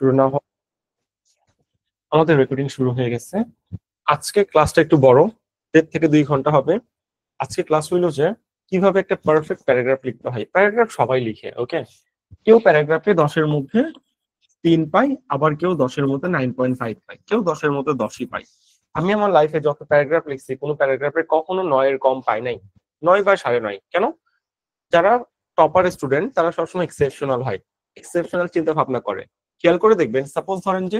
শুরু না হয় আমাদের রেকর্ডিং শুরু হয়ে গেছে। আজকে ক্লাসটা একটু বড়, 1.5 থেকে 2 ঘন্টা হবে। আজকে ক্লাস হইলো যে কিভাবে একটা পারফেক্ট প্যারাগ্রাফ লিখতে হয়। প্যারাগ্রাফ সবাই লিখে, ওকে। কেউ প্যারাগ্রাফে 10-এর মধ্যে 3 পাই, আবার কেউ 10-এর মধ্যে 9.5 পাই, কেউ 10-এর মধ্যে 10ই পাই। আমি আমার লাইফে যত প্যারাগ্রাফ লিখছি কোনো প্যারাগ্রাফে কখনো 9-এর কম পাই নাই। 9 বা 9.5। কেন? যারা টপার স্টুডেন্ট তারা সবসময় এক্সেপশনাল হয়, এক্সেপশনাল চিন্তা ভাবনা করে। খেয়াল করে দেখবেন, সাপোজ ধরেন যে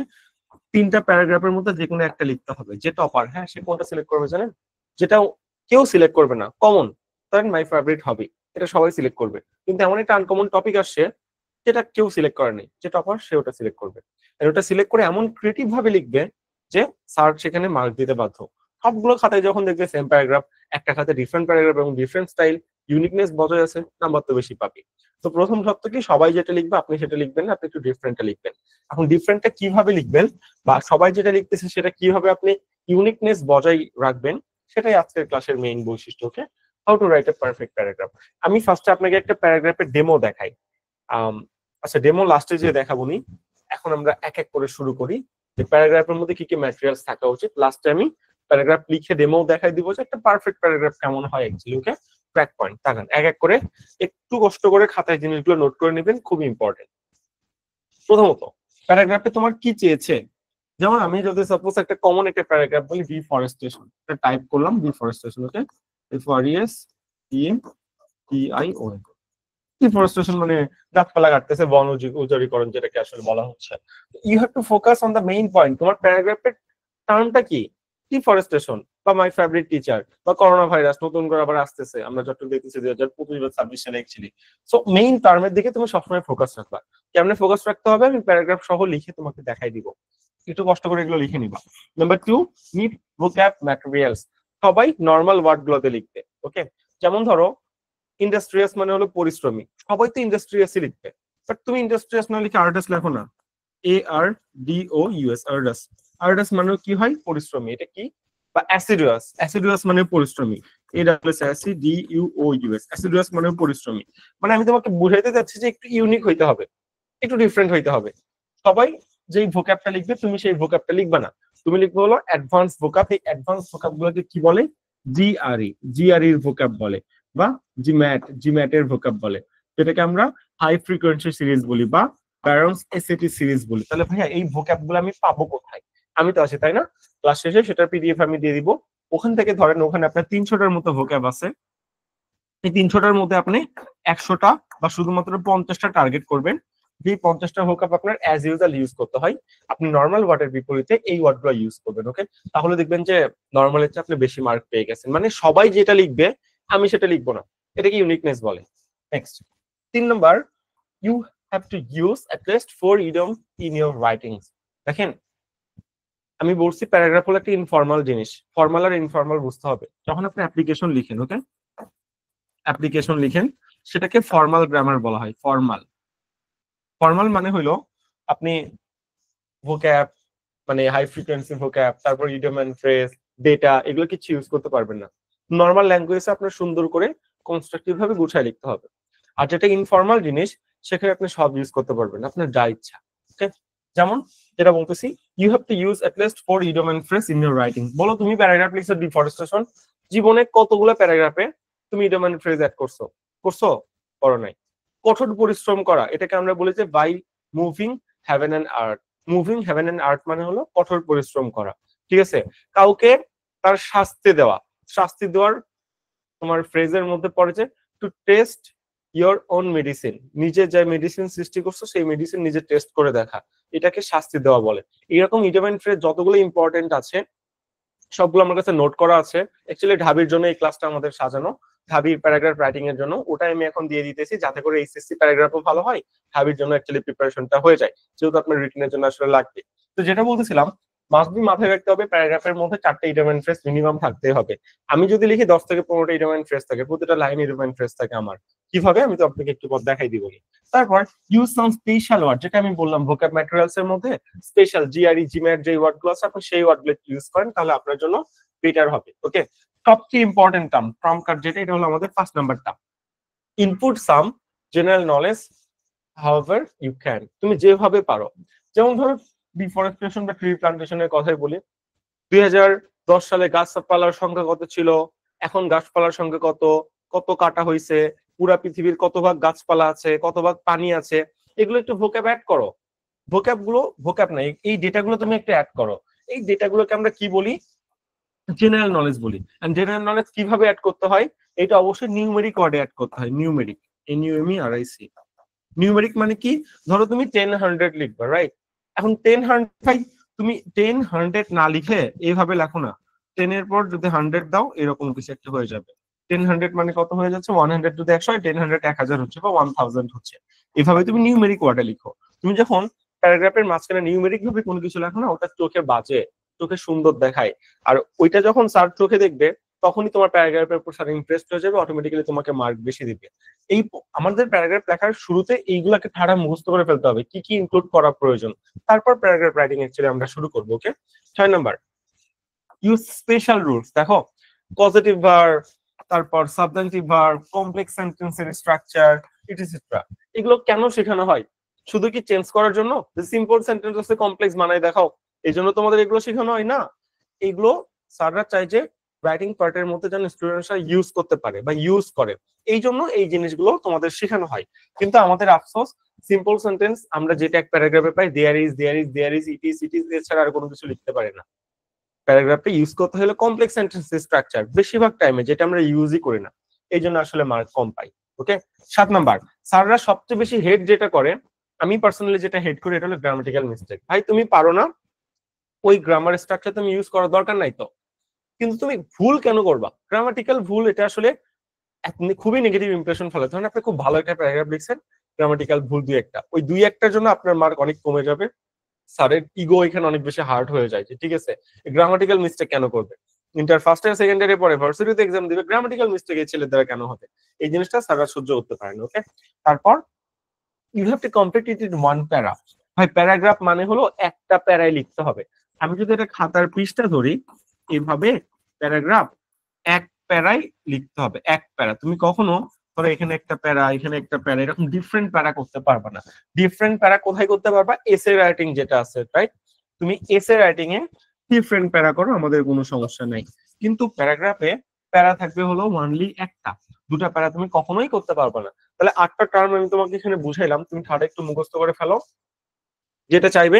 3টা প্যারাগ্রাফের মধ্যে যে কোনো একটা লিখতে হবে, যে টপার, হ্যাঁ, সে কোনটা সিলেক্ট করবে জানেন? যেটা কেউ সিলেক্ট করবে না, কমন। ধরেন মাই ফেভারিট হবি, এটা সবাই সিলেক্ট করবে। কিন্তু এমন একটা আনকমন টপিক আসছে যেটা কেউ সিলেক্ট করেনি, যে টপার সে ওটা সিলেক্ট করবে। আর ওটা সিলেক্ট করে এমন ক্রিয়েটিভ ভাবে লিখবে যে স্যার সেখানে মার্ক দিতে বাধ্য। সবগুলো খাতায় যখন দেখবে সেম প্যারাগ্রাফ, একটা খাতায় ডিফারেন্ট প্যারাগ্রাফ এবং ডিফারেন্ট স্টাইল, ইউনিকনেস বজায় আছে, নাম্বার তো বেশি পাবি। তো প্রথম শর্ত কি, সবাই যেটা লিখবে আপনি সেটা লিখবেন না, আপনি একটু ডিফারেন্টটা লিখবেন। এখন ডিফারেন্টটা কিভাবে লিখবেন বা সবাই যেটা লিখতেছে সেটা কিভাবে আপনি ইউনিকনেস বজায় রাখবেন, সেটাই আজকের ক্লাসের মেইন বৈশিষ্ট্য। Okay, how to write a perfect paragraph. আমি ফার্স্টে আপনাকে একটা প্যারাগ্রাফের ডেমো দেখাই। আচ্ছা, ডেমো লাস্টে যে দেখাবো নি। এখন আমরা এক এক করে শুরু করি যে প্যারাগ্রাফের মধ্যে কি কি ম্যাটেরিয়ালস থাকা উচিত। লাস্টে আমি প্যারাগ্রাফ লিখে ডেমো দেখাই দিব যে একটা পারফেক্ট প্যারাগ্রাফ কেমন হয় অ্যাকচুয়ালি। ওকে, ট্র্যাক পয়েন্ট তাকান এক এক করে, একটু কষ্ট করে খাতায় জিনিসগুলো নোট করে নেবেন, খুবই ইম্পর্টেন্ট। প্রথমত, প্যারাগ্রাফে তোমার কি চেয়েছে। যেমন আমি যদি সাপোজ একটা কমন একটা প্যারাগ্রাফ বলি, ডিফরেস্টেশন, এটা টাইপ করলাম ডিফরেস্টেশন। ওকে, DEFORESTATION। ডিফরেস্টেশন মানে গাছপালা কাটতেছে, বন উজাড়িকরণ, যেটাকে আসলে বলা হচ্ছে। You have to focus on the main point. তোমার প্যারাগ্রাফের টার্মটা কি? ডিফরেস্টেশন বা মাই ফেভারিট টিচার বা করোনা ভাইরাস নতুন করে আবার আসতেছে, আমরা যতটুকু দেখতেছি 2025-26 সালে অ্যাকচুয়ালি। সো মেইন টার্মের দিকে তুমি সবসময় ফোকাস রাখবা। কেমনে ফোকাস রাখতে হবে আমি প্যারাগ্রাফ সহ লিখে তোমাকে দেখাই দিব, একটু কষ্ট করে এগুলো লিখে নিবা। Number 2, need vocab materials. সবাই নর্মাল ওয়ার্ড গুলোতে লিখবে। ওকে, যেমন ধরো ইন্ডাস্ট্রিয়াস মানে হলো পরিশ্রমী, সবাই তো ইন্ডাস্ট্রিয়াসই লিখবে। বাট তুমি ইন্ডাস্ট্রিয়াস না লিখে আর্টাস লেখো না, ARDOUS, আর্টাস। আর্টাস মানে কি হয়? পরিশ্রমী। এটা কি? বা অ্যাসিডুয়াস, অ্যাসিডুয়াস মানে পরিশ্রমী, ASSIDUOUS, অ্যাসিডুয়াস মানে পরিশ্রমী। মানে আমি তোমাকে বুঝাইতে চাচ্ছি যে একটু ইউনিক হইতে হবে, একটু ডিফারেন্ট হইতে হবে। সবাই যেই ভোক্যাবটা লিখবে তুমি সেই ভোক্যাবটা লিখবা না, তুমি লিখবে হলো অ্যাডভান্স ভোক্যাব। এই অ্যাডভান্স ভোক্যাব গুলোকে কি বলে? জিআরই এর ভোক্যাব বলে, বা জিম্যাট এর ভোক্যাব বলে, যেটাকে আমরা হাই ফ্রিকোয়েন্সি সিরিজ বলি বা ব্যারন্স এসএটি সিরিজ বলি। তাহলে ভাইয়া এই ভোক্যাব গুলো আমি পাবো কোথায়? আমি তো আছি, তাই না? ক্লাস শেষে সেটার পিডিএফ আমি দিয়ে দিব। ওখান থেকে ধরেন ওখানে আপনার 300টার মতো ভোক্যাব আছে। এই 300টার মধ্যে আপনি 100টা বা শুধুমাত্র 50টা টার্গেট করবেন। যে 50টা ভোক্যাব আপনার অ্যাজ ইউজুয়াল ইউজ করতে হয়, আপনি নর্মাল ওয়ার্ডের বিপরীতে এই ওয়ার্ডগুলো ইউজ করবেন। ওকে, তাহলে দেখবেন যে নর্মালের চেয়ে আপনি বেশি মার্ক পেয়ে গেছেন। মানে সবাই যেটা লিখবে আমি সেটা লিখবো না, এটাকে ইউনিকনেস বলে। Next, 3 number, you have to use at least 4 idiom in your writings. দেখেন, আমি বলছি প্যারাগ্রাফ হলো একটা ইনফর্মাল জিনিস, ফর্মাল আর ইনফর্মাল বুঝতে হবে। যখন আপনি অ্যাপ্লিকেশন লিখেন, ওকে, অ্যাপ্লিকেশন লিখেন, সেটাকে ফর্মাল গ্রামার বলা হয়। ফর্মাল, ফর্মাল মানে হলো আপনি ভোক্যাব মানে হাই ফ্রিকোয়েন্সি ভোক্যাব, তারপর ইডিয়ম এন্ড ফ্রেজ, ডেটা, এগুলো কিছু ইউজ করতে পারবেন না। নর্মাল ল্যাঙ্গুয়েজে আপনার সুন্দর করে কনস্ট্রাকটিভ ভাবে গুছায় লিখতে হবে। আর যেটা ইনফর্মাল জিনিস সেখানে আপনি সব ইউজ করতে পারবেন আপনার যা ইচ্ছা। ওকে, যেমন যেটা বলতেছি, you have to use at least 4 idiom and phrase in your writing. বলো তুমি প্যারাগ্রাফ লিখছো ডিফরেস্টেশন, জীবনে কতগুলো প্যারাগ্রাফে তুমি ইডিয়ম এন্ড ফ্রেজ অ্যাড করছো? করছো? করো নাই। কঠোর পরিশ্রম করা, এটাকে আমরা বলি যে by moving heaven and earth. Moving heaven and earth মানে হলো কঠোর পরিশ্রম করা। ঠিক আছে, কাউকে তার শাস্তি দেওয়া, শাস্তি দেওয়ার তোমার ফ্রেজের মধ্যে পড়ে যে to test your own medicine. নিজে যে মেডিসিন সৃষ্টি করছো সেই মেডিসিন নিজে টেস্ট করে দেখা, এটাকে শাস্তি দেওয়া বলে। এরকম ইডিয়ম এন্ড ফ্রেজ যতগুলো ইম্পর্টেন্ট আছে সবগুলো আমার কাছে নোট করা আছে। অ্যাকচুয়ালি ঢাবির জন্য এই ক্লাসটা আমাদের সাজানো, ঢাবির প্যারাগ্রাফ রাইটিং এর জন্য। ওটাই আমি এখন দিয়ে দিতেছি যাতে করে এইচএসসি প্যারাগ্রাফও ভালো হয়, ঢাবির জন্য অ্যাকচুয়ালি প্রিপারেশনটা হয়ে যায়, যেহেতু আপনার রিটেনের জন্য আসলে লাগবে। তো যেটা বলতেছিলাম, মাস্ট বি মাথায় রাখতে হবে প্যারাগ্রাফের মধ্যে 4টা ইডিয়ম এন্ড ফ্রেজ মিনিমাম থাকতেই হবে। আমি যদি লিখি 10 থেকে 15টা ইডিয়ম এন্ড ফ্রেজ থাকে, প্রতিটা লাইন ইডিয়ম এন্ড ফ্রেজ থাকে আমার। কিভাবে আমি তো আপনাকে একটু পর দেখাই দিব। তারপর ইউজ সাম স্পেশাল ওয়ার্ড, যেটা আমি বললাম ভোক্যাব ম্যাটেরিয়ালস এর মধ্যে স্পেশাল জিআরই জিম্যাট যে ওয়ার্ড গুলো আছে আপনি সেই ওয়ার্ড গুলো ইউজ করেন, তাহলে আপনার জন্য বেটার হবে। ওকে, সবচেয়ে ইম্পর্টেন্ট টার্ম ট্রাম্প কার্ড যেটা, এটা হলো আমাদের 1st number term. Input some general knowledge however you can. তুমি যেভাবে পারো, যেমন ধরো ডিফরেস্টেশন বা ট্রি প্লান্টেশনের কথাই বলি, 2010 সালে গাছপালার সংখ্যা কত ছিল, এখন গাছপালার সংখ্যা কত, কত কাটা হয়েছে, পুরা পৃথিবীর কত ভাগ গাছপালা আছে, কত ভাগ পানি আছে, এগুলো একটু ভোক্যাব অ্যাড করো। ভোক্যাব নাই, এই ডেটাগুলো তুমি একটু অ্যাড করো। এই ডেটাগুলোকে আমরা কি বলি, জেনারেল নলেজ বলি। এন্ড জেনারেল নলেজ কিভাবে অ্যাড করতে হয়, এটা অবশ্যই নিউমেরিক ওয়ার্ডে অ্যাড করতে হয়। Numeric, NUMERIC। নিউমেরিক মানে কি, ধরো তুমি 10 100 লিখবা, রাইট? এখন 10 100, তুমি 10 100 না লিখে এইভাবে লেখো না, 10 এর পর যদি 100 দাও এরকম কিছু একটা হয়ে যাবে। 10 100 মানে কত হয়ে যাচ্ছে, 100 যদি 100 হয়, 10 100 1000 হচ্ছে বা 1000 হচ্ছে। এভাবে তুমি নিউমেরিক ওয়ার্ডে লিখো। তুমি যখন প্যারাগ্রাফের মাঝখানে নিউমেরিক ভাবে কোনো কিছু লেখো না, ওটা চোখে বাজে, চোখে সুন্দর দেখায়। আর ওইটা যখন স্যার চোখে দেখবে, তখনই তোমার প্যারাগ্রাফের উপর স্যার ইমপ্রেসড হয়ে যাবে, অটোমেটিক্যালি তোমাকে মার্ক বেশি দিবে। এই আমাদের প্যারাগ্রাফ লেখার শুরুতে এইগুলাকে ঠাড়া মুখস্থ করে ফেলতে হবে, কি কি ইনক্লুড করা প্রয়োজন, তারপর প্যারাগ্রাফ রাইটিং অ্যাকচুয়ালি আমরা শুরু করবো। ওকে, 6 নাম্বার, ইউজ স্পেশাল রুলস। দেখো, পজিটিভ ভার্ব, তারপর সাবজেক্টিভ ভার্ব, কমপ্লেক্স সেন্টেন্সের স্ট্রাকচার, ইটিসেট্রা, এগুলো কেন শেখানো হয়? শুধু কি চেঞ্জ করার জন্য, সিম্পল সেন্টেন্স আছে কমপ্লেক্স বানাই দেখাও, এই জন্য তোমাদের এগুলো শেখানো হয় না। এগুলো স্যাররা চাই যে রাইটিং পার্টের মধ্যে যেন স্টুডেন্টরা ইউজ করতে পারে বা ইউজ করে, এই জন্য এই জিনিসগুলো তোমাদের শেখানো হয়। কিন্তু আমাদের আফসোস, সিম্পল সেন্টেন্স আমরা যেটা এক প্যারাগ্রাফে পাই, there is, there is, there is, it is এছাড়া আর কোনো কিছু লিখতে পারে না। প্যারাগ্রাফে ইউজ করতে হলে কমপ্লেক্স সেন্টেন্স স্ট্রাকচার, বেশিরভাগ টাইমে যেটা আমরা ইউজই করি না, এই জন্য আসলে মার্ক কম পাই। ওকে, 7 নাম্বার, স্যাররা সবচেয়ে বেশি হেড যেটা করে, আমি পার্সোনালি যেটা হেড করি, এটা হলো গ্রামাটিক্যাল মিস্টেক। ভাই তুমি পারো না, ওই গ্রামার স্ট্রাকচার তুমি ইউজ করার দরকার নাই তো, কিন্তু তুমি ভুল কেন করবা? গ্রামাটিক্যাল ভুল এটা আসলে খুবই নেগেটিভ ইমপ্রেশন ফেলে। ধরেন আপনি খুব ভালো একটা প্যারাগ্রাফ লিখছেন, গ্রামাটিক্যাল ভুল 2 1টা, ওই 2 1টার জন্য আপনার মার্ক অনেক কমে যাবে। স্যারের ইগো এখানে অনেক বেশি হার্ট হয়ে যায় যে ঠিক আছে, গ্রামাটিক্যাল মিস্টেক কেন করবে, ইন্টার ফার্স্ট ইয়ার সেকেন্ড ইয়ারে পরে ভার্সিটিতে এক্সাম দিবে, গ্রামাটিক্যাল মিস্টেক এই ছেলের দ্বারা কেন হবে? এই জিনিসটা স্যাররা সহ্য করতে পারে না। ওকে, তারপর you have to complete it in 1 para. ভাই প্যারাগ্রাফ মানে হলো একটা প্যারায় লিখতে হবে। আমি যদি এটা খাতার পৃষ্ঠা ধরি, এইভাবে প্যারাগ্রাফ 1 প্যারায় লিখতে হবে, 1 প্যারা। তুমি কখনো ধরো এখানে একটা প্যারা, এখানে একটা প্যারা, এরকম ডিফারেন্ট প্যারা করতে পারবা না। ডিফারেন্ট প্যারা কোথায় করতে পারবা? এসে রাইটিং যেটা আছে, রাইট? তুমি এসে রাইটিং এ ডিফারেন্ট প্যারা করো, আমাদের কোনো সমস্যা নাই। কিন্তু প্যারাগ্রাফে প্যারা থাকবে হলো ওয়ানলি একটা, 2টা প্যারা তুমি কখনোই করতে পারবা না। তাহলে 8টা টার্ম আমি তোমাকে এখানে বুঝাইলাম, তুমি ঠাড়া একটু মুখস্থ করে ফেলো, যেটা চাইবে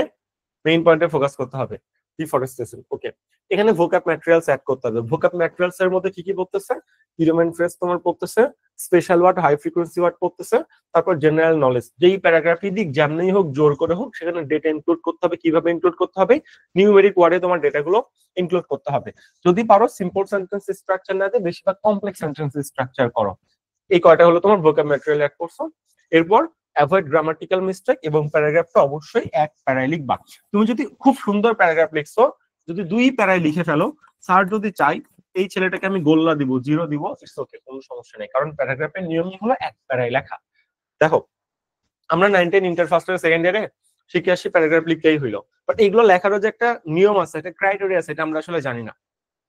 মেইন পয়েন্টে ফোকাস করতে হবে। ডিফরেস্টেশন, ওকে, এখানে ভোকাব ম্যাটেরিয়ালস অ্যাড করতে হবে। ভোকাব ম্যাটেরিয়ালস এর মধ্যে কি কি পড়তেছে? ইডিয়ম ফ্রেজ তোমার পড়তেছে, special word, high frequency word পড়তেছে, তারপর জেনারেল নলেজ, যেই প্যারাগ্রাফি দিক যেমনই হোক, জোর করে হোক, সেখানে ডেটা ইনক্লুড করতে হবে। কিভাবে ইনক্লুড করতে হবে? নিউমেরিক ওয়ার্ডে তোমার ডেটাগুলো ইনক্লুড করতে হবে। যদি পারো সিম্পল সেন্টেন্স স্ট্রাকচার না দিয়ে বেশিরভাগ কমপ্লেক্স সেন্টেন্স স্ট্রাকচার করো। এই কয়টা হলো তোমার ভোকাব ম্যাটেরিয়াল অ্যাড করছো। এরপর অ্যাভয়েড গ্রামাটিক্যাল মিস্টেক, এবং প্যারাগ্রাফটা অবশ্যই 1 প্যারায় লিখবা। তুমি যদি খুব সুন্দর প্যারাগ্রাফ লিখছো, যদি 2 প্যারায় লিখে ফেলো, স্যার যদি চাই এই ছেলেটাকে আমি গোল্লা দিব, 0 দিব, ইটস ওকে, কোনো সমস্যা নেই, কারণ প্যারাগ্রাফের নিয়মই হলো 1 প্যারায় লেখা। দেখো, আমরা 9 10 ইন্টার ফার্স্ট ইয়ার সেকেন্ড ইয়ারে শিখে আসি প্যারাগ্রাফ লিখতেই হইলো, বাট এগুলো লেখারও যে একটা নিয়ম আছে, একটা ক্রাইটেরিয়া আছে, এটা আমরা আসলে জানি না।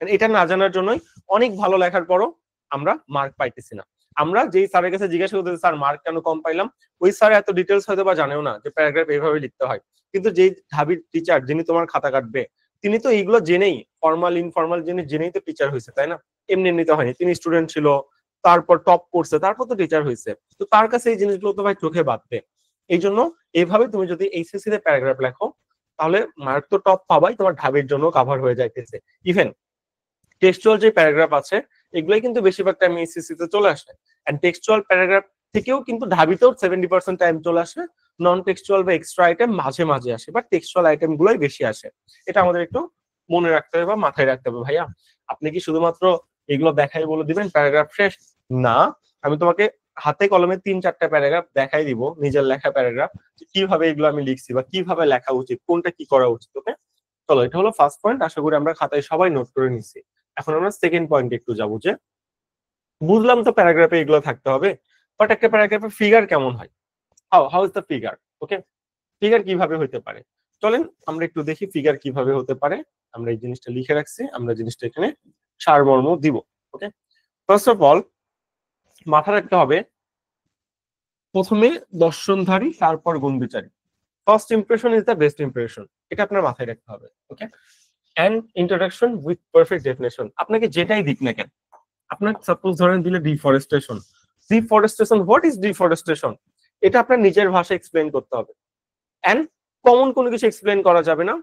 এটা না জানার জন্যই অনেক ভালো লেখার পরও আমরা মার্ক পাইতেছি না। আমরা যেই স্যারের কাছে জিজ্ঞাসা করতেছি স্যার মার্ক কেন কম পাইলাম, ওই স্যার এত ডিটেলস হয়তো বা জানেও না যে প্যারাগ্রাফ এইভাবে লিখতে হয়। কিন্তু যেই ঢাবির টিচার, যিনি তোমার খাতা কাটবে, তিনি তো এইগুলো জেনেই, ফর্মাল ইনফর্মাল জেনেই তো টিচার হয়েছে, তাই না? এমনি এমনিতে হয়নি, তিনি স্টুডেন্ট ছিল, তারপর টপ করছে, তারপর তো টিচার হয়েছে। তো তার কাছে এই জিনিসগুলো তো ভাই চোখে বাঁধবে। এই জন্য এইভাবে তুমি যদি এইচএসসি তে প্যারাগ্রাফ লেখো, তাহলে মার্ক তো টপ পাবাই, তোমার ঢাবির জন্য কাভার হয়ে যাইতেছে। ইভেন টেক্সচুয়াল যে প্যারাগ্রাফ আছে, এগুলোই কিন্তু বেশিরভাগ টাইম এইচএসসি তে চলে আসে। এন্ড টেক্সচুয়াল প্যারাগ্রাফ থেকেও কিন্তু ঢাবিতেও 70% টাইম চলে আসে। নন টেক্সচুয়াল বা এক্সট্রা আইটেম মাঝে মাঝে আসে, বাট টেক্সচুয়াল আইটেম গুলোই বেশি আসে। এটা আমাদের একটু মনে রাখতে হবে বা মাথায় রাখতে হবে। ভাইয়া, আপনি কি শুধুমাত্র এগুলো দেখাই বলে দিবেন প্যারাগ্রাফ শেষ? না, আমি তোমাকে হাতে কলমে 3 4টা প্যারাগ্রাফ দেখাই দিব, নিজের লেখা প্যারাগ্রাফ, কিভাবে এগুলো আমি লিখছি বা কিভাবে লেখা উচিত, কোনটা কি করা উচিত। ওকে, চলো, এটা হলো ফার্স্ট পয়েন্ট, আশা করি আমরা খাতায় সবাই নোট করে নিছি। এখন আমরা সেকেন্ড পয়েন্টে একটু যাবো, যে বুঝলাম তো প্যারাগ্রাফে এগুলো থাকতে হবে, বাট একটা প্যারাগ্রাফে ফিগার কেমন হয়? How is the figure? Okay, figure কিভাবে হতে পারে? চলেন আমরা একটু দেখি ফিগার কিভাবে হতে পারে। আমরা এই জিনিসটা লিখে রাখছি, আমরা জিনিসটা এখানে সারমর্ম দিব। ওকে, ফার্স্ট অফ অল মাথা রাখতে হবে, প্রথমে দর্শনধারী, তারপর গুণবিচারী। First impression is the best impression, এটা আপনার মাথায় রাখতে হবে। Okay, and introduction with perfect definition, আপনাকে যেটাই দিক না কেন, আপনার সাপোজ ধরেন দিলে deforestation, deforestation what is deforestation, এটা আপনার নিজের ভাষায় এক্সপ্লেন করতে হবে। এন্ড কমন কোনো কিছু এক্সপ্লেন করা যাবে না,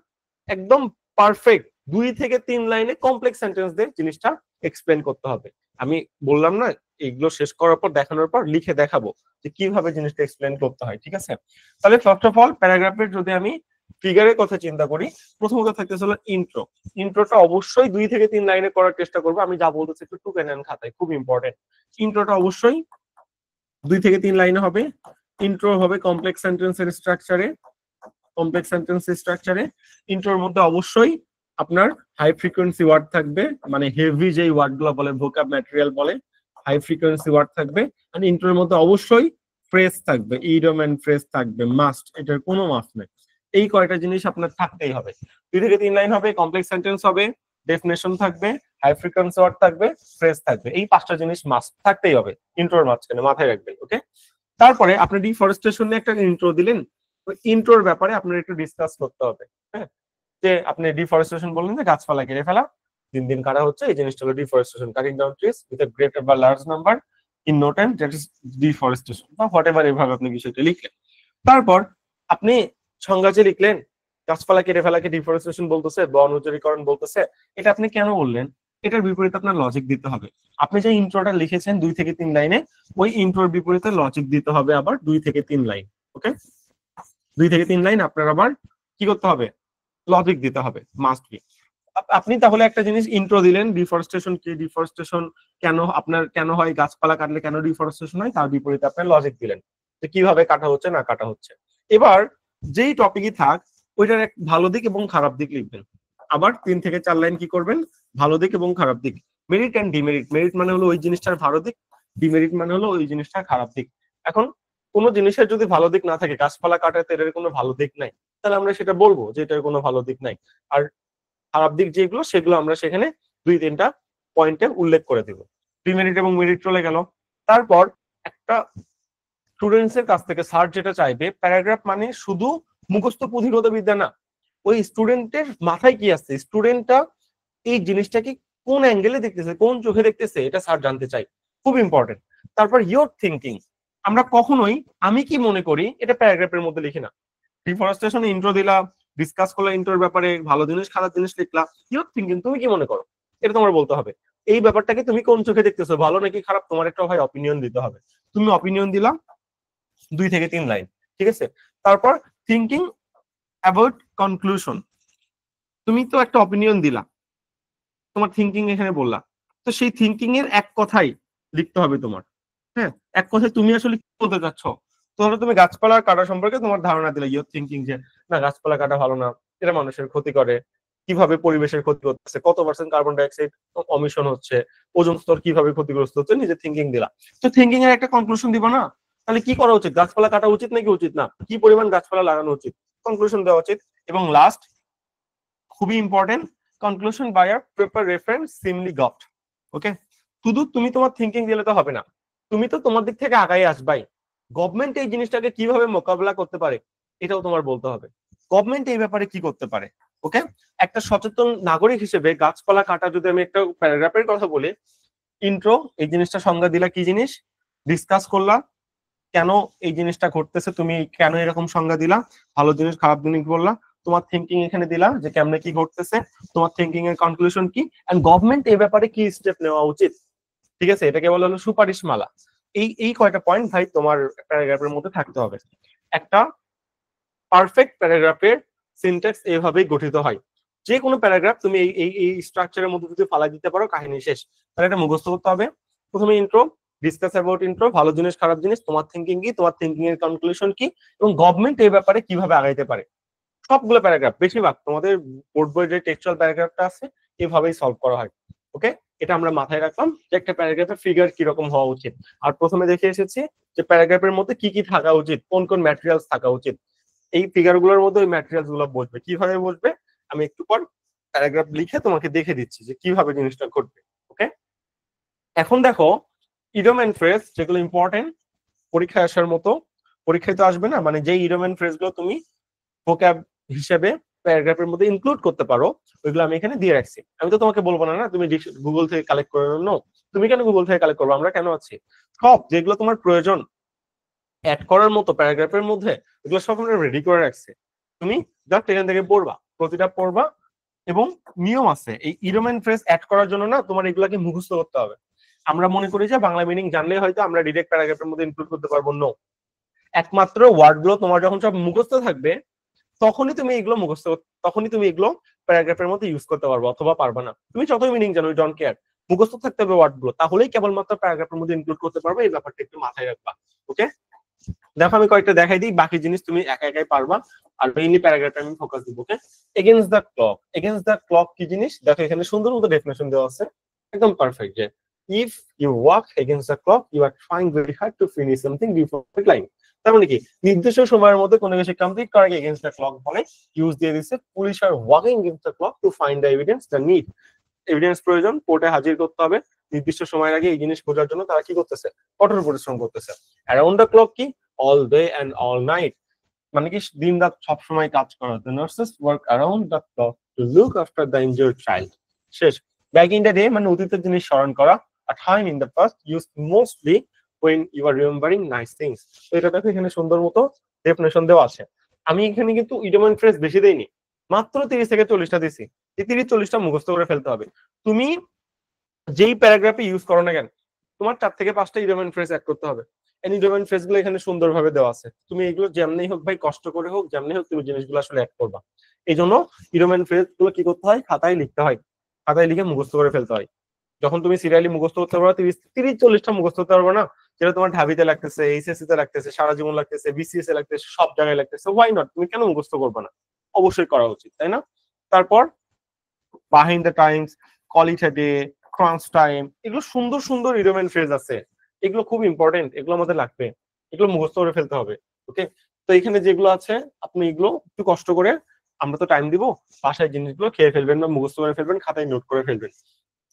একদম পারফেক্ট 2 থেকে 3 লাইনে কমপ্লেক্স সেন্টেন্স দিয়ে জিনিসটা এক্সপ্লেন করতে হবে। আমি বললাম না, এগুলো শেষ করার পর দেখানোর পর লিখে দেখাবো যে কিভাবে জিনিসটা এক্সপ্লেন করতে হয়, ঠিক আছে? তাহলে ফার্স্ট অফ অল প্যারাগ্রাফের যদি আমি ফিগারের কথা চিন্তা করি, প্রথমত থাকতেছে হলো ইন্ট্রো। ইন্ট্রোটা অবশ্যই 2 থেকে 3 লাইনে করার চেষ্টা করবো, আমি যা বলতেছি একটু টুকে নেন খাতায়, খুব ইম্পর্টেন্ট। ইন্ট্রোটা অবশ্যই 2 থেকে 3 লাইনে হবে। ইন্ট্রো হবে কমপ্লেক্স সেন্টেন্সের স্ট্রাকচারে, কমপ্লেক্স সেন্টেন্স স্ট্রাকচারে ইন্ট্রোর মধ্যে অবশ্যই আপনার হাই ফ্রিকোয়েন্সি ওয়ার্ড থাকবে, মানে হেভি যেই ওয়ার্ড গুলো বলে, ভোকাব ম্যাটেরিয়াল বলে, হাই ফ্রিকোয়েন্সি ওয়ার্ড থাকবে। আর ইন্ট্রোর মধ্যে অবশ্যই ফ্রেজ থাকবে, ইডিয়ম এন্ড ফ্রেজ থাকবে, মাস্ট, এটার কোনো মাস্ট নেই। এই কয়টা জিনিস আপনার থাকতেই হবে। 2 থেকে 3 লাইন হবে, কমপ্লেক্স সেন্টেন্স হবে, ডেফিনেশন থাকবে, হাই ফ্রিকোয়েন্সি ওয়ার্ড থাকবে, ফ্রেজ থাকবে, এই 5টা জিনিস মাস্ট থাকতেই হবে ইন্ট্রোর মাঝখানে, মাথায় রাখবেন। ওকে, তারপরে আপনি ডিফরেস্টেশন নিয়ে একটা ইন্ট্রো দিলেন, ইন্ট্রোর ব্যাপারে আপনার একটু ডিসকাস করতে হবে। হ্যাঁ, যে আপনি ডিফরেস্টেশন বললেন যে গাছপালা কেটে ফেলা, দিন দিন কাটা হচ্ছে, এই জিনিসটা হলো deforestation, cutting down trees with a great বা large number in no time, that is deforestation, বা হোয়াট এভার, এভাবে আপনি বিষয়টা লিখলেন। তারপর আপনি সংজ্ঞা যে লিখলেন, গাছপালা কেটে ফেলাকে ডিফরেস্টেশন বলতেছে, বন উজাড়ীকরণ বলতেছে, এটা আপনি কেন বললেন, এটার বিপরীতে আপনার লজিক দিতে হবে। আপনি যে ইন্ট্রোটা লিখেছেন 2 থেকে 3 লাইনে, ওই ইন্ট্রোর বিপরীতে লজিক দিতে হবে আবার 2 থেকে 3 লাইন। ওকে, 2 থেকে 3 লাইন আপনার আবার কি করতে হবে, লজিক দিতে হবে, মাস্ট বি। আপনি তাহলে একটা জিনিস ইন্ট্রো দিলেন, ডিফরেস্টেশন কি, ডিফরেস্টেশন কেন আপনার কেন হয়, গাছপালা কাটলে কেন ডিফরেস্টেশন হয়, তার বিপরীতে আপনার লজিক দিলেন যে কিভাবে কাটা হচ্ছে না কাটা হচ্ছে। এবার যেই টপিকই থাক, ওইটার এক ভালো দিক এবং খারাপ দিক লিখবেন। আবার 3 থেকে 4 লাইন কি করবেন, ভালো দিক এবং খারাপ দিক, মেরিট এন্ড ডিমেরিট। মেরিট মানে হলো ওই জিনিসটার ভালো দিক, ডিমেরিট মানে হলো ওই জিনিসটার খারাপ দিক। এখন কোন জিনিসের যদি ভালো দিক না থাকে, গাছপালা কাটাতে এর কোনো ভালো দিক নাই, তাহলে আমরা সেটা বলবো যে এটার কোনো ভালো দিক নাই। আর খারাপ দিক যেগুলো, সেগুলো আমরা সেখানে 2-3টা পয়েন্টে উল্লেখ করে দিব। ডিমেরিট এবং মেরিট চলে গেল। তারপর একটা স্টুডেন্টস এর কাছ থেকে স্যার যেটা চাইবে, প্যারাগ্রাফ মানে শুধু মুখস্থ পুঁথিগত বিদ্যা না, ওই স্টুডেন্টের মাথায় কি আছে, স্টুডেন্টটা এই জিনিসটাকে কোন অ্যাঙ্গেলে দেখতেছে, কোন চোখে দেখতেছে, এটা স্যার জানতে চাই, খুব ইম্পর্টেন্ট। তারপর ইয়োর থিঙ্কিং, আমরা কখনোই আমি কি মনে করি এটা প্যারাগ্রাফের মধ্যে লিখি না। ডিফরেস্টেশনে ইন্ট্রো দিলা, ডিসকাস করলা ইন্ট্রোর ব্যাপারে, ভালো জিনিস খারাপ জিনিস লিখলা, ইয়োর থিঙ্কিং, তুমি কি মনে করো, এটা তোমার বলতে হবে। এই ব্যাপারটাকে তুমি কোন চোখে দেখতেছো, ভালো নাকি খারাপ, তোমার একটা ভাই অপিনিয়ন দিতে হবে। তুমি অপিনিয়ন দিলা 2 থেকে 3 লাইন, ঠিক আছে? তারপর থিঙ্কিং অ্যাবাউট কনক্লুশন, তুমি তো একটা অপিনিয়ন দিলা, তোমার থিঙ্কিং এখানে বললা, তো সেই থিঙ্কিং এর এক কথাই লিখতে হবে তোমার। হ্যাঁ, এক কথায় তুমি আসলে কি বলতে চাচ্ছ। ধরো তুমি গাছপালা কাটা সম্পর্কে তোমার ধারণা দিলে, ইয়োর থিঙ্কিং, যে না গাছপালা কাটা ভালো না, এটা মানুষের ক্ষতি করে, কিভাবে পরিবেশের ক্ষতি হচ্ছে, কত পার্সেন্ট কার্বন ডাইঅক্সাইড অমিশন হচ্ছে, ওজোন স্তর কিভাবে ক্ষতিগ্রস্ত হচ্ছে, নিজের থিঙ্কিং দিলা। তো থিঙ্কিং এর একটা কনক্লুশন দিবা না, তাহলে কি করা উচিত, গাছপালা কাটা উচিত নাকি উচিত না, কি পরিমাণ গাছপালা লাগানো উচিত, কনক্লুশন দেওয়া উচিত। এবং লাস্ট, খুবই important, conclusion by a paper reference simply got. Okay, শুধু তুমি তোমার থিঙ্কিং দিলে তো হবে না, তুমি তো তোমার দিক থেকে আগাই আসবাই। গভর্নমেন্ট এই জিনিসটাকে কিভাবে মোকাবেলা করতে পারে, এটাও তোমার বলতে হবে। গভর্নমেন্ট এই ব্যাপারে কি করতে পারে। ওকে, একটা সচেতন নাগরিক হিসেবে গাছপালা কাটা, যদি আমি একটা প্যারাগ্রাফের কথা বলি, ইন্ট্রো, এই জিনিসটা সংজ্ঞা দিলা কি জিনিস, ডিসকাস করলা কেন এই জিনিসটা ঘটতেছে, তুমি কেন এরকম সংজ্ঞা দিলা, ভালো জিনিস খারাপ জিনিস বললা, তোমার থিঙ্কিং এখানে দিলা যে কেমনে কি ঘটতেছে, তোমার থিঙ্কিং এর কনক্লুশন কি, এন্ড গভর্নমেন্ট এই ব্যাপারে কি স্টেপ নেওয়া উচিত, ঠিক আছে? এটাকে বলা হলো সুপারিশ মালা। এই কয়টা পয়েন্ট ভাই তোমার প্যারাগ্রাফের মধ্যে থাকতে হবে। একটা পারফেক্ট প্যারাগ্রাফের সিনট্যাক্স এইভাবেই গঠিত হয়। যে কোনো প্যারাগ্রাফ তুমি এই স্ট্রাকচারের মধ্যে যদি ফালাই দিতে পারো, কাহিনী শেষ। তাহলে এটা মুখস্থ করতে হবে। প্রথমে ইন্ট্রো, ডিসকাস অ্যাবাউট ইন্ট্রো, ভালো জিনিস খারাপ জিনিস, তোমার থিঙ্কিং কি, তোমার থিঙ্কিং এর কনক্লুশন কি, এবং গভর্নমেন্ট এই ব্যাপারে কিভাবে আগাইতে পারে। সবগুলো প্যারাগ্রাফ, বেশিরভাগ তোমাদের বোর্ড বইয়ের যে টেক্সচুয়াল প্যারাগ্রাফটা আছে, এভাবেই সলভ করা হয়। ওকে, এটা আমরা মাথায় রাখলাম যে একটা প্যারাগ্রাফের ফিগার কিরকম হওয়া উচিত। আর প্রথমে দেখে এসেছি যে প্যারাগ্রাফের মধ্যে কি কি থাকা উচিত, কোন কোন ম্যাটেরিয়ালস থাকা উচিত। এই ফিগার গুলোর মধ্যে ওই ম্যাটেরিয়ালস গুলো বসবে, কিভাবে বসবে আমি একটু পর প্যারাগ্রাফ লিখে তোমাকে দেখে দিচ্ছি যে কিভাবে জিনিসটা ঘটবে। ওকে, এখন দেখো ইডিয়ম এন্ড ফ্রেজ, যেগুলো ইম্পর্টেন্ট পরীক্ষায় আসার মতো, পরীক্ষায় তো আসবে না, মানে যে ইডিয়ম এন্ড ফ্রেজ গুলো তুমি ভোক্যাব হিসেবে প্যারাগ্রাফের মধ্যে ইনক্লুড করতে পারো, ওইগুলো আমি এখানে দিয়ে রাখছি। আমি তো তোমাকে বলবো না তুমি গুগল থেকে কালেক্ট করে নাও। তুমি কেন গুগল থেকে কালেক্ট করবো, আমরা কেন আছি। সব যেগুলো তোমার প্রয়োজন অ্যাড করার মতো প্যারাগ্রাফের মধ্যে, এগুলো সব আমরা রেডি করে রাখছি। তুমি জাস্ট এখান থেকে পড়বা, প্রতিটা পড়বা। এবং নিয়ম আছে, এই ইডিয়ম এন্ড ফ্রেজ অ্যাড করার জন্য না তোমার এগুলাকে মুখস্থ করতে হবে। আমরা মনে করি যে বাংলা মিনিং জানলেই হয়তো আমরা ডিরেক্ট প্যারাগ্রাফের মধ্যে ইনক্লুড করতে পারবো। নো, একমাত্র ওয়ার্ড গুলো তোমার যখন সব মুখস্থ থাকবে তখনই তুমি এগুলো প্যারাগ্রাফের মধ্যে ইউজ করতে পারবো, অথবা পারবা না। তুমি যতই মিনিং জানো, ডোন্ট কেয়ার, মুখস্থ থাকতে হবে ওয়ার্ড গুলো, তাহলেই কেবলমাত্র প্যারাগ্রাফের মধ্যে ইনক্লুড করতে পারবে। এই ব্যাপারটা একটু মাথায় রাখবা। ওকে, দেখো আমি কয়েকটা দেখাই দিই, বাকি জিনিস তুমি একা একাই পারবা। আর মেইনলি প্যারাগ্রাফে আমি ফোকাস দিব। Okay, against the clock. Against the clock কি জিনিস দেখো, এখানে সুন্দর মতো ডেফিনেশন দেওয়া আছে, একদম পারফেক্ট। যে if you walk against the clock you are trying very hard to finish something before deadline. তার মানে কি, নির্দিষ্ট সময়ের মধ্যে কোনো কিছু কমপ্লিট করাকে এগেইনস্ট দ্য ক্লক বলে। ইউজ দিয়ে দিচ্ছে, police are walking against the clock to find the evidence the need. Evidence প্রয়োজন, কোর্টে হাজির করতে হবে নির্দিষ্ট সময়ের আগে। এই জিনিস খোঁজার জন্য তারা কি করতেছে, কঠোর পরিশ্রম করতেছে। অ্যারাউন্ড দ্য ক্লক কি, all day and all night, মানে কি দিন রাত সবসময় কাজ করা। The nurses work around the clock to look after the injured child. শেষ। ব্যাক ইন দ্য ডে মানে অতীতের জিনিস স্মরণ করা। A time in the past use mostly when you are remembering nice things। তো এটা দেখো এখানে সুন্দর মতো ডেফিনেশন দেওয়া আছে। আমি এখানে কিন্তু ইডিয়ম এন্ড ফ্রেজ বেশি দেইনি, মাত্র 30 থেকে 40টা দিছি। এই 30-40টা মুখস্থ করে ফেলতে হবে। তুমি যেই প্যারাগ্রাফে ইউজ করো না কেন, তোমার 4 থেকে 5টা ইডিয়ম এন্ড ফ্রেজ অ্যাড করতে হবে। এই ইডিয়ম এন্ড ফ্রেজ গুলো এখানে সুন্দরভাবে দেওয়া আছে। তুমি এগুলো যেমনি হোক ভাই, কষ্ট করে হোক, যেমনি হোক, তুমি জিনিসগুলো আসলে অ্যাড করবা। এই জন্য ইডিয়ম এন্ড ফ্রেজ গুলো কি করতে হয়, খাতায় লিখতে হয়, খাতায় লিখে মুখস্থ করে ফেলতে হয়। যখন তুমি সিরিয়ালি মুখস্থ করতে পারো, 30-40টা মুখস্থ করতে পারবো না, যেটা তোমার ঢাবিতে লাগতেছে, এইচএসসি তে লাগতেছে, সারা জীবন লাগতেছে, বিসিএস এ লাগতেছে, সব জায়গায় লাগতেছে, হোয়াই নট, তুমি কেন মুখস্থ করবে না, অবশ্যই করা উচিত, তাই না? তারপর behind the Times, call it a day, crunch time, এগুলো সুন্দর সুন্দর ইডিয়ম এন্ড ফ্রেজ আছে। এগুলো খুব ইম্পর্টেন্ট, এগুলো আমাদের লাগবে, এগুলো মুখস্থ করে ফেলতে হবে। ওকে, তো এখানে যেগুলো আছে আপনি এগুলো একটু কষ্ট করে, আমরা তো টাইম দিব, বাসায় জিনিসগুলো খেয়ে ফেলবেন বা মুখস্থ করে ফেলবেন, খাতায় নোট করে ফেলবেন।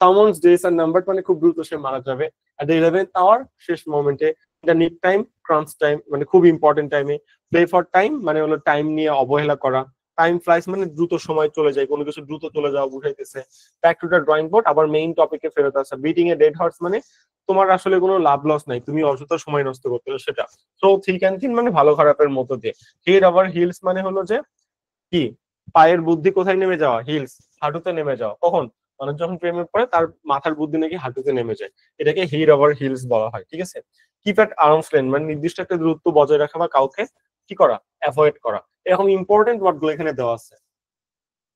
Someone's days are numbered মানে খুব দ্রুত সে মারা যাবে। at the 11th hour শেষ মোমেন্টে। the need time, crunch time মানে খুব ইম্পর্টেন্ট টাইমে। play for time মানে হলো টাইম নিয়ে অবহেলা করা। time flies মানে দ্রুত সময় চলে যায়, কোনো কিছু দ্রুত চলে যাওয়া বুঝাইতেছে। back to the drawing board আবার মেইন টপিকে ফেরত আসা। beating a dead horse মানে তোমার আসলে কোনো লাভ লস নাই, তুমি অযথা সময় নষ্ট করতেছো সেটা। so thick and thin মানে ভালো খারাপের মতো দিয়ে। head over heels মানে হলো যে কি, পায়ের বুদ্ধি কোথায় নেমে যাওয়া, হিলস, হাঁটুতে নেমে যাওয়া। কখন, মানুষ যখন প্রেমে পড়ে তার মাথার বুদ্ধি নাকি হাঁটুতে নেমে যায়, এটাকে হিট ওভার হিলস বলা হয়। ঠিক আছে, কিপ এট আর্মস লেন্থ মানে নির্দিষ্ট একটা দূরত্ব বজায় রাখা বা কাউকে কি করা, অ্যাভয়েড করা। এরকম ইম্পর্টেন্ট ওয়ার্ড গুলো এখানে দেওয়া আছে।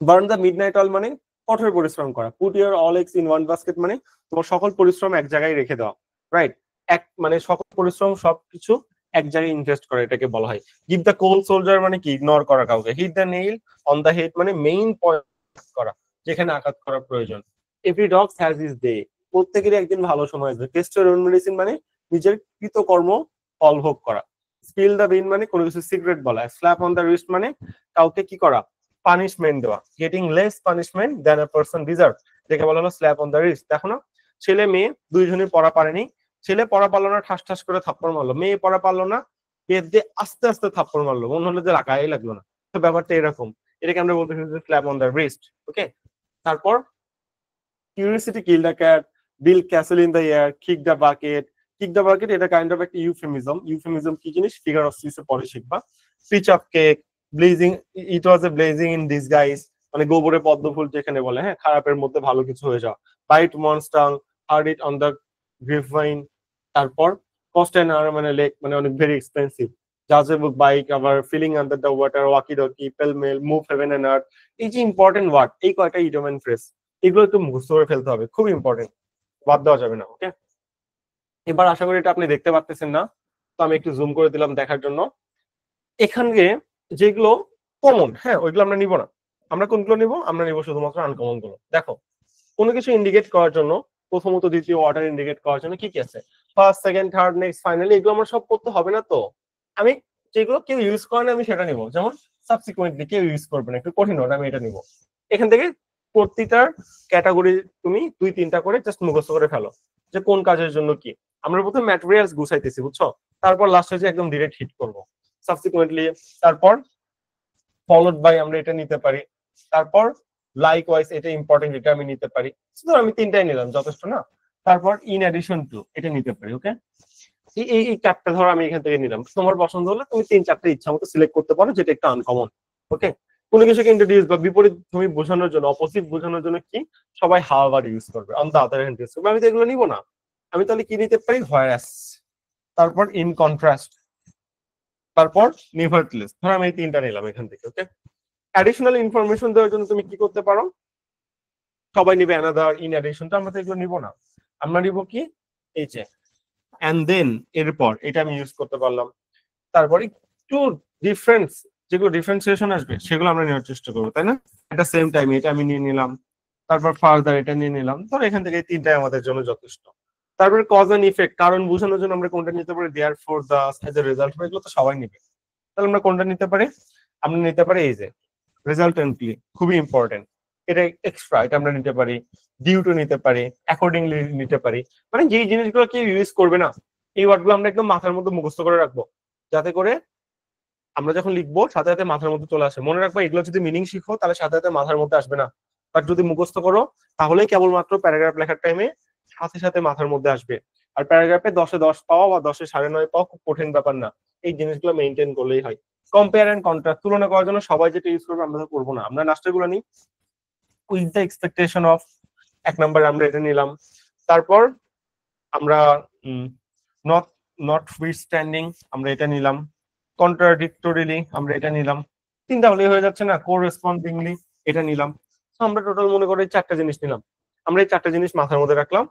বার্ন দ্য মিডনাইট অয়েল মানে কঠোর পরিশ্রম করা। Put your all eggs in one basket মানে তোমার সকল পরিশ্রম এক জায়গায় রেখে দেওয়া। রাইট, এক মানে সকল পরিশ্রম সবকিছু এক জায়গায় ইনভেস্ট করা, এটাকে বলা হয়। গিভ দ্য কোল্ড সোলজার মানে কি, ইগনোর করা কাউকে। Hit the nail on the head মানে মেইন পয়েন্ট করা, যেখানে আঘাত করা প্রয়োজন। Every dog has his day, প্রত্যেকেরই একদিন ভালো সময় আসবে। টেস্ট ইওর ওন মেডিসিন মানে নিজের কৃতকর্ম ফল ভোগ করা। স্পিল দ্য বিন মানে কোনো কিছু সিক্রেট বলা। স্ল্যাপ অন দ্য রিস্ট মানে কাউকে কি করা, পানিশমেন্ট দেওয়া। Getting less punishment than a person deserve, যেটা বলা হলো স্ল্যাপ অন দ্য রিস্ট। দেখো না, ছেলে মেয়ে দুইজনই পড়া পারেনি, ছেলে পড়া পারলো না ঠাস ঠাস করে থাপ্পড় মারলো, মেয়ে পড়া পারলো না পেট দিয়ে আস্তে আস্তে থাপ্পড় মারলো, মনে হলো যে গায়ে লাগলো না। তো ব্যাপারটা এরকম, এটাকে আমরা বলতে slap on the wrist. Okay, তারপর curiosity kill the cat, bill castle in the air, kick the bucket. Kick the bucket এটা কাইন্ড অফ একটা ইউফেমিজম। ইউফেমিজম কি জিনিস, ফিগার অফ স্পিচে পরে শিখবা। Piece of cake, blessing, it was a blessing in disguise মানে গোবরে পদ্ম ফুল যেখানে বলে, হ্যাঁ, খারাপের মধ্যে ভালো কিছু হয়ে যাওয়া। বাইট মনস্টাং, heard it on the grapevine. তারপর কস্ট অ্যান্ড আর মানে লেক মানে অনেক ভেরি এক্সপেন্সিভ। জাজ এ বুক বাইক, আবার feeling under the water, walkie docky, pell mell, move heaven and earth. এই যে ইম্পর্টেন্ট ওয়ার্ড, এই কয়টা ইডিয়ম এন্ড ফ্রেজ, এগুলো একটু মুখস্থ করে ফেলতে হবে, খুব ইম্পর্টেন্ট, বাদ দেওয়া যাবে না। ওকে, এবার আশা করি এটা আপনি দেখতে পাচ্ছেন না, তো আমি একটু জুম করে দিলাম দেখার জন্য। এখানে যেগুলো কমন, হ্যাঁ, ওইগুলো আমরা নিব না। আমরা কোনগুলো নিব, আমরা নিব শুধুমাত্র আনকমন গুলো। দেখো, কোনো কিছু ইন্ডিকেট করার জন্য প্রথমত দ্বিতীয় অর্ডার ইন্ডিকেট করার জন্য কি কি আছে, first second third next finally, এগুলো আমার সব করতে হবে না। তো আমি যেগুলো কেউ ইউজ করে না আমি সেটা নিব, যেমন সাবসিকুয়েন্টলি কেউ ইউজ করবে না, একটু কঠিন ওটা, আমি এটা নিব। এখান থেকে প্রতিটার ক্যাটাগরি তুমি 2-3টা করে জাস্ট মুখস্থ করে ফেলো যে কোন কাজের জন্য কি। আমরা প্রথমে ম্যাটেরিয়ালস গুছাইতেছি, বুঝছো, তারপর লাস্টে যে একদম ডিরেক্ট হিট করবো সাবসিকুয়েন্টলি। তারপর ফলোড বাই আমরা এটা নিতে পারি, তারপর লাইকওয়াইজ এটা ইম্পর্টেন্ট, এটা আমি নিতে পারি। তো আমি তিনটাই নিলাম, যথেষ্ট না? তারপর ইন অ্যাডিশন টু এটা নিতে পারি। ওকে, এই চারটা ধরো আমি এখান থেকে নিলাম। তোমার পছন্দ হলে তুমি তিন চারটে ইচ্ছা মতো সিলেক্ট করতে পারো, যেটা একটু আনকমন। ওকে, কোনো কিছুকে ইন্ট্রোডিউস বা বিপরীত তুমি বোঝানোর জন্য, অপোজিট বোঝানোর জন্য কি সবাই হাওয়ার ইউজ করবে, on the other hand use করবে। আমি তো এগুলো নিবো না। আমি তাহলে কি নিতে পারি? হোয়ারাস, তারপর ইন কন্ট্রাস্ট, তারপর নিভারথলেস। ধরো আমি এই তিনটা নিলাম এখান থেকে। ওকে, অ্যাডিশনাল ইনফরমেশন দেওয়ার জন্য তুমি কি করতে পারো? সবাই নিবে অ্যানাদার, ইন অ্যাডিশন, তো আমরা তো এগুলো নিবো না। আমরা নিব কি? এই যে এন্ড দেন, এরপর এটা আমি ইউজ করতে পারলাম। তারপরে একটু ডিফারেন্স, যেগুলো ডিফারেন্সিয়েশন আসবে সেগুলো আমরা নেওয়ার চেষ্টা করবো, তাই না? এটা সেম টাইম এটা আমি নিয়ে নিলাম, তারপর ফার্দার এটা নিয়ে নিলাম। ধর এখান থেকে এই তিনটাই আমাদের জন্য যথেষ্ট। তারপরে কজ এন্ড ইফেক্ট, কারণ বোঝানোর জন্য আমরা কোনটা নিতে পারি? Therefore, the, as a result, এগুলো তো সবাই নিবে। তাহলে আমরা কোনটা নিতে পারি? আমরা নিতে পারি এই যে রেজাল্টেন্টলি, খুবই ইম্পর্টেন্ট। এটা এক্সট্রা, এটা আমরা নিতে পারি। ডিউ টু নিতে পারি, অ্যাকর্ডিংলি নিতে পারি। মানে যেই জিনিসগুলো কেউ ইউজ করবে না, এই ওয়ার্ডগুলো আমরা একদম মাথার মধ্যে মুখস্থ করে রাখবো, যাতে করে আমরা যখন লিখবো সাথে সাথে মাথার মধ্যে চলে আসে। মনে রাখবো, এগুলো যদি মিনিং শিখো তাহলে সাথে সাথে মাথার মধ্যে আসবে না, বাট যদি মুখস্থ করো তাহলেই কেবলমাত্র প্যারাগ্রাফ লেখার টাইমে সাথে সাথে মাথার মধ্যে আসবে। আর প্যারাগ্রাফে 10-এ 10 পাওয়া বা 10-এ 9.5 পাওয়া খুব কঠিন ব্যাপার না, এই জিনিসগুলো মেনটেন করলেই হয়। কম্পেয়ার এন্ড কন্ট্রাস্ট, তুলনা করার জন্য সবাই যেটা ইউজ করবে আমরা তো করবো না, আমরা লাস্টের গুলো নিই। উইথ দ্য এক্সপেকটেশন অফ, এক নাম্বার আমরা এটা নিলাম। তারপর আমরা নট নট উইথস্ট্যান্ডিং আমরা এটা নিলাম। কন্ট্রাডিক্টরিলি আমরা এটা নিলাম। তিনটা হলেই হয়ে যাচ্ছে না? কোরেসপন্ডিংলি এটা নিলাম। তো আমরা টোটাল মনে করে চারটা জিনিস নিলাম। আমরা এই চারটা জিনিস মাথার মধ্যে রাখলাম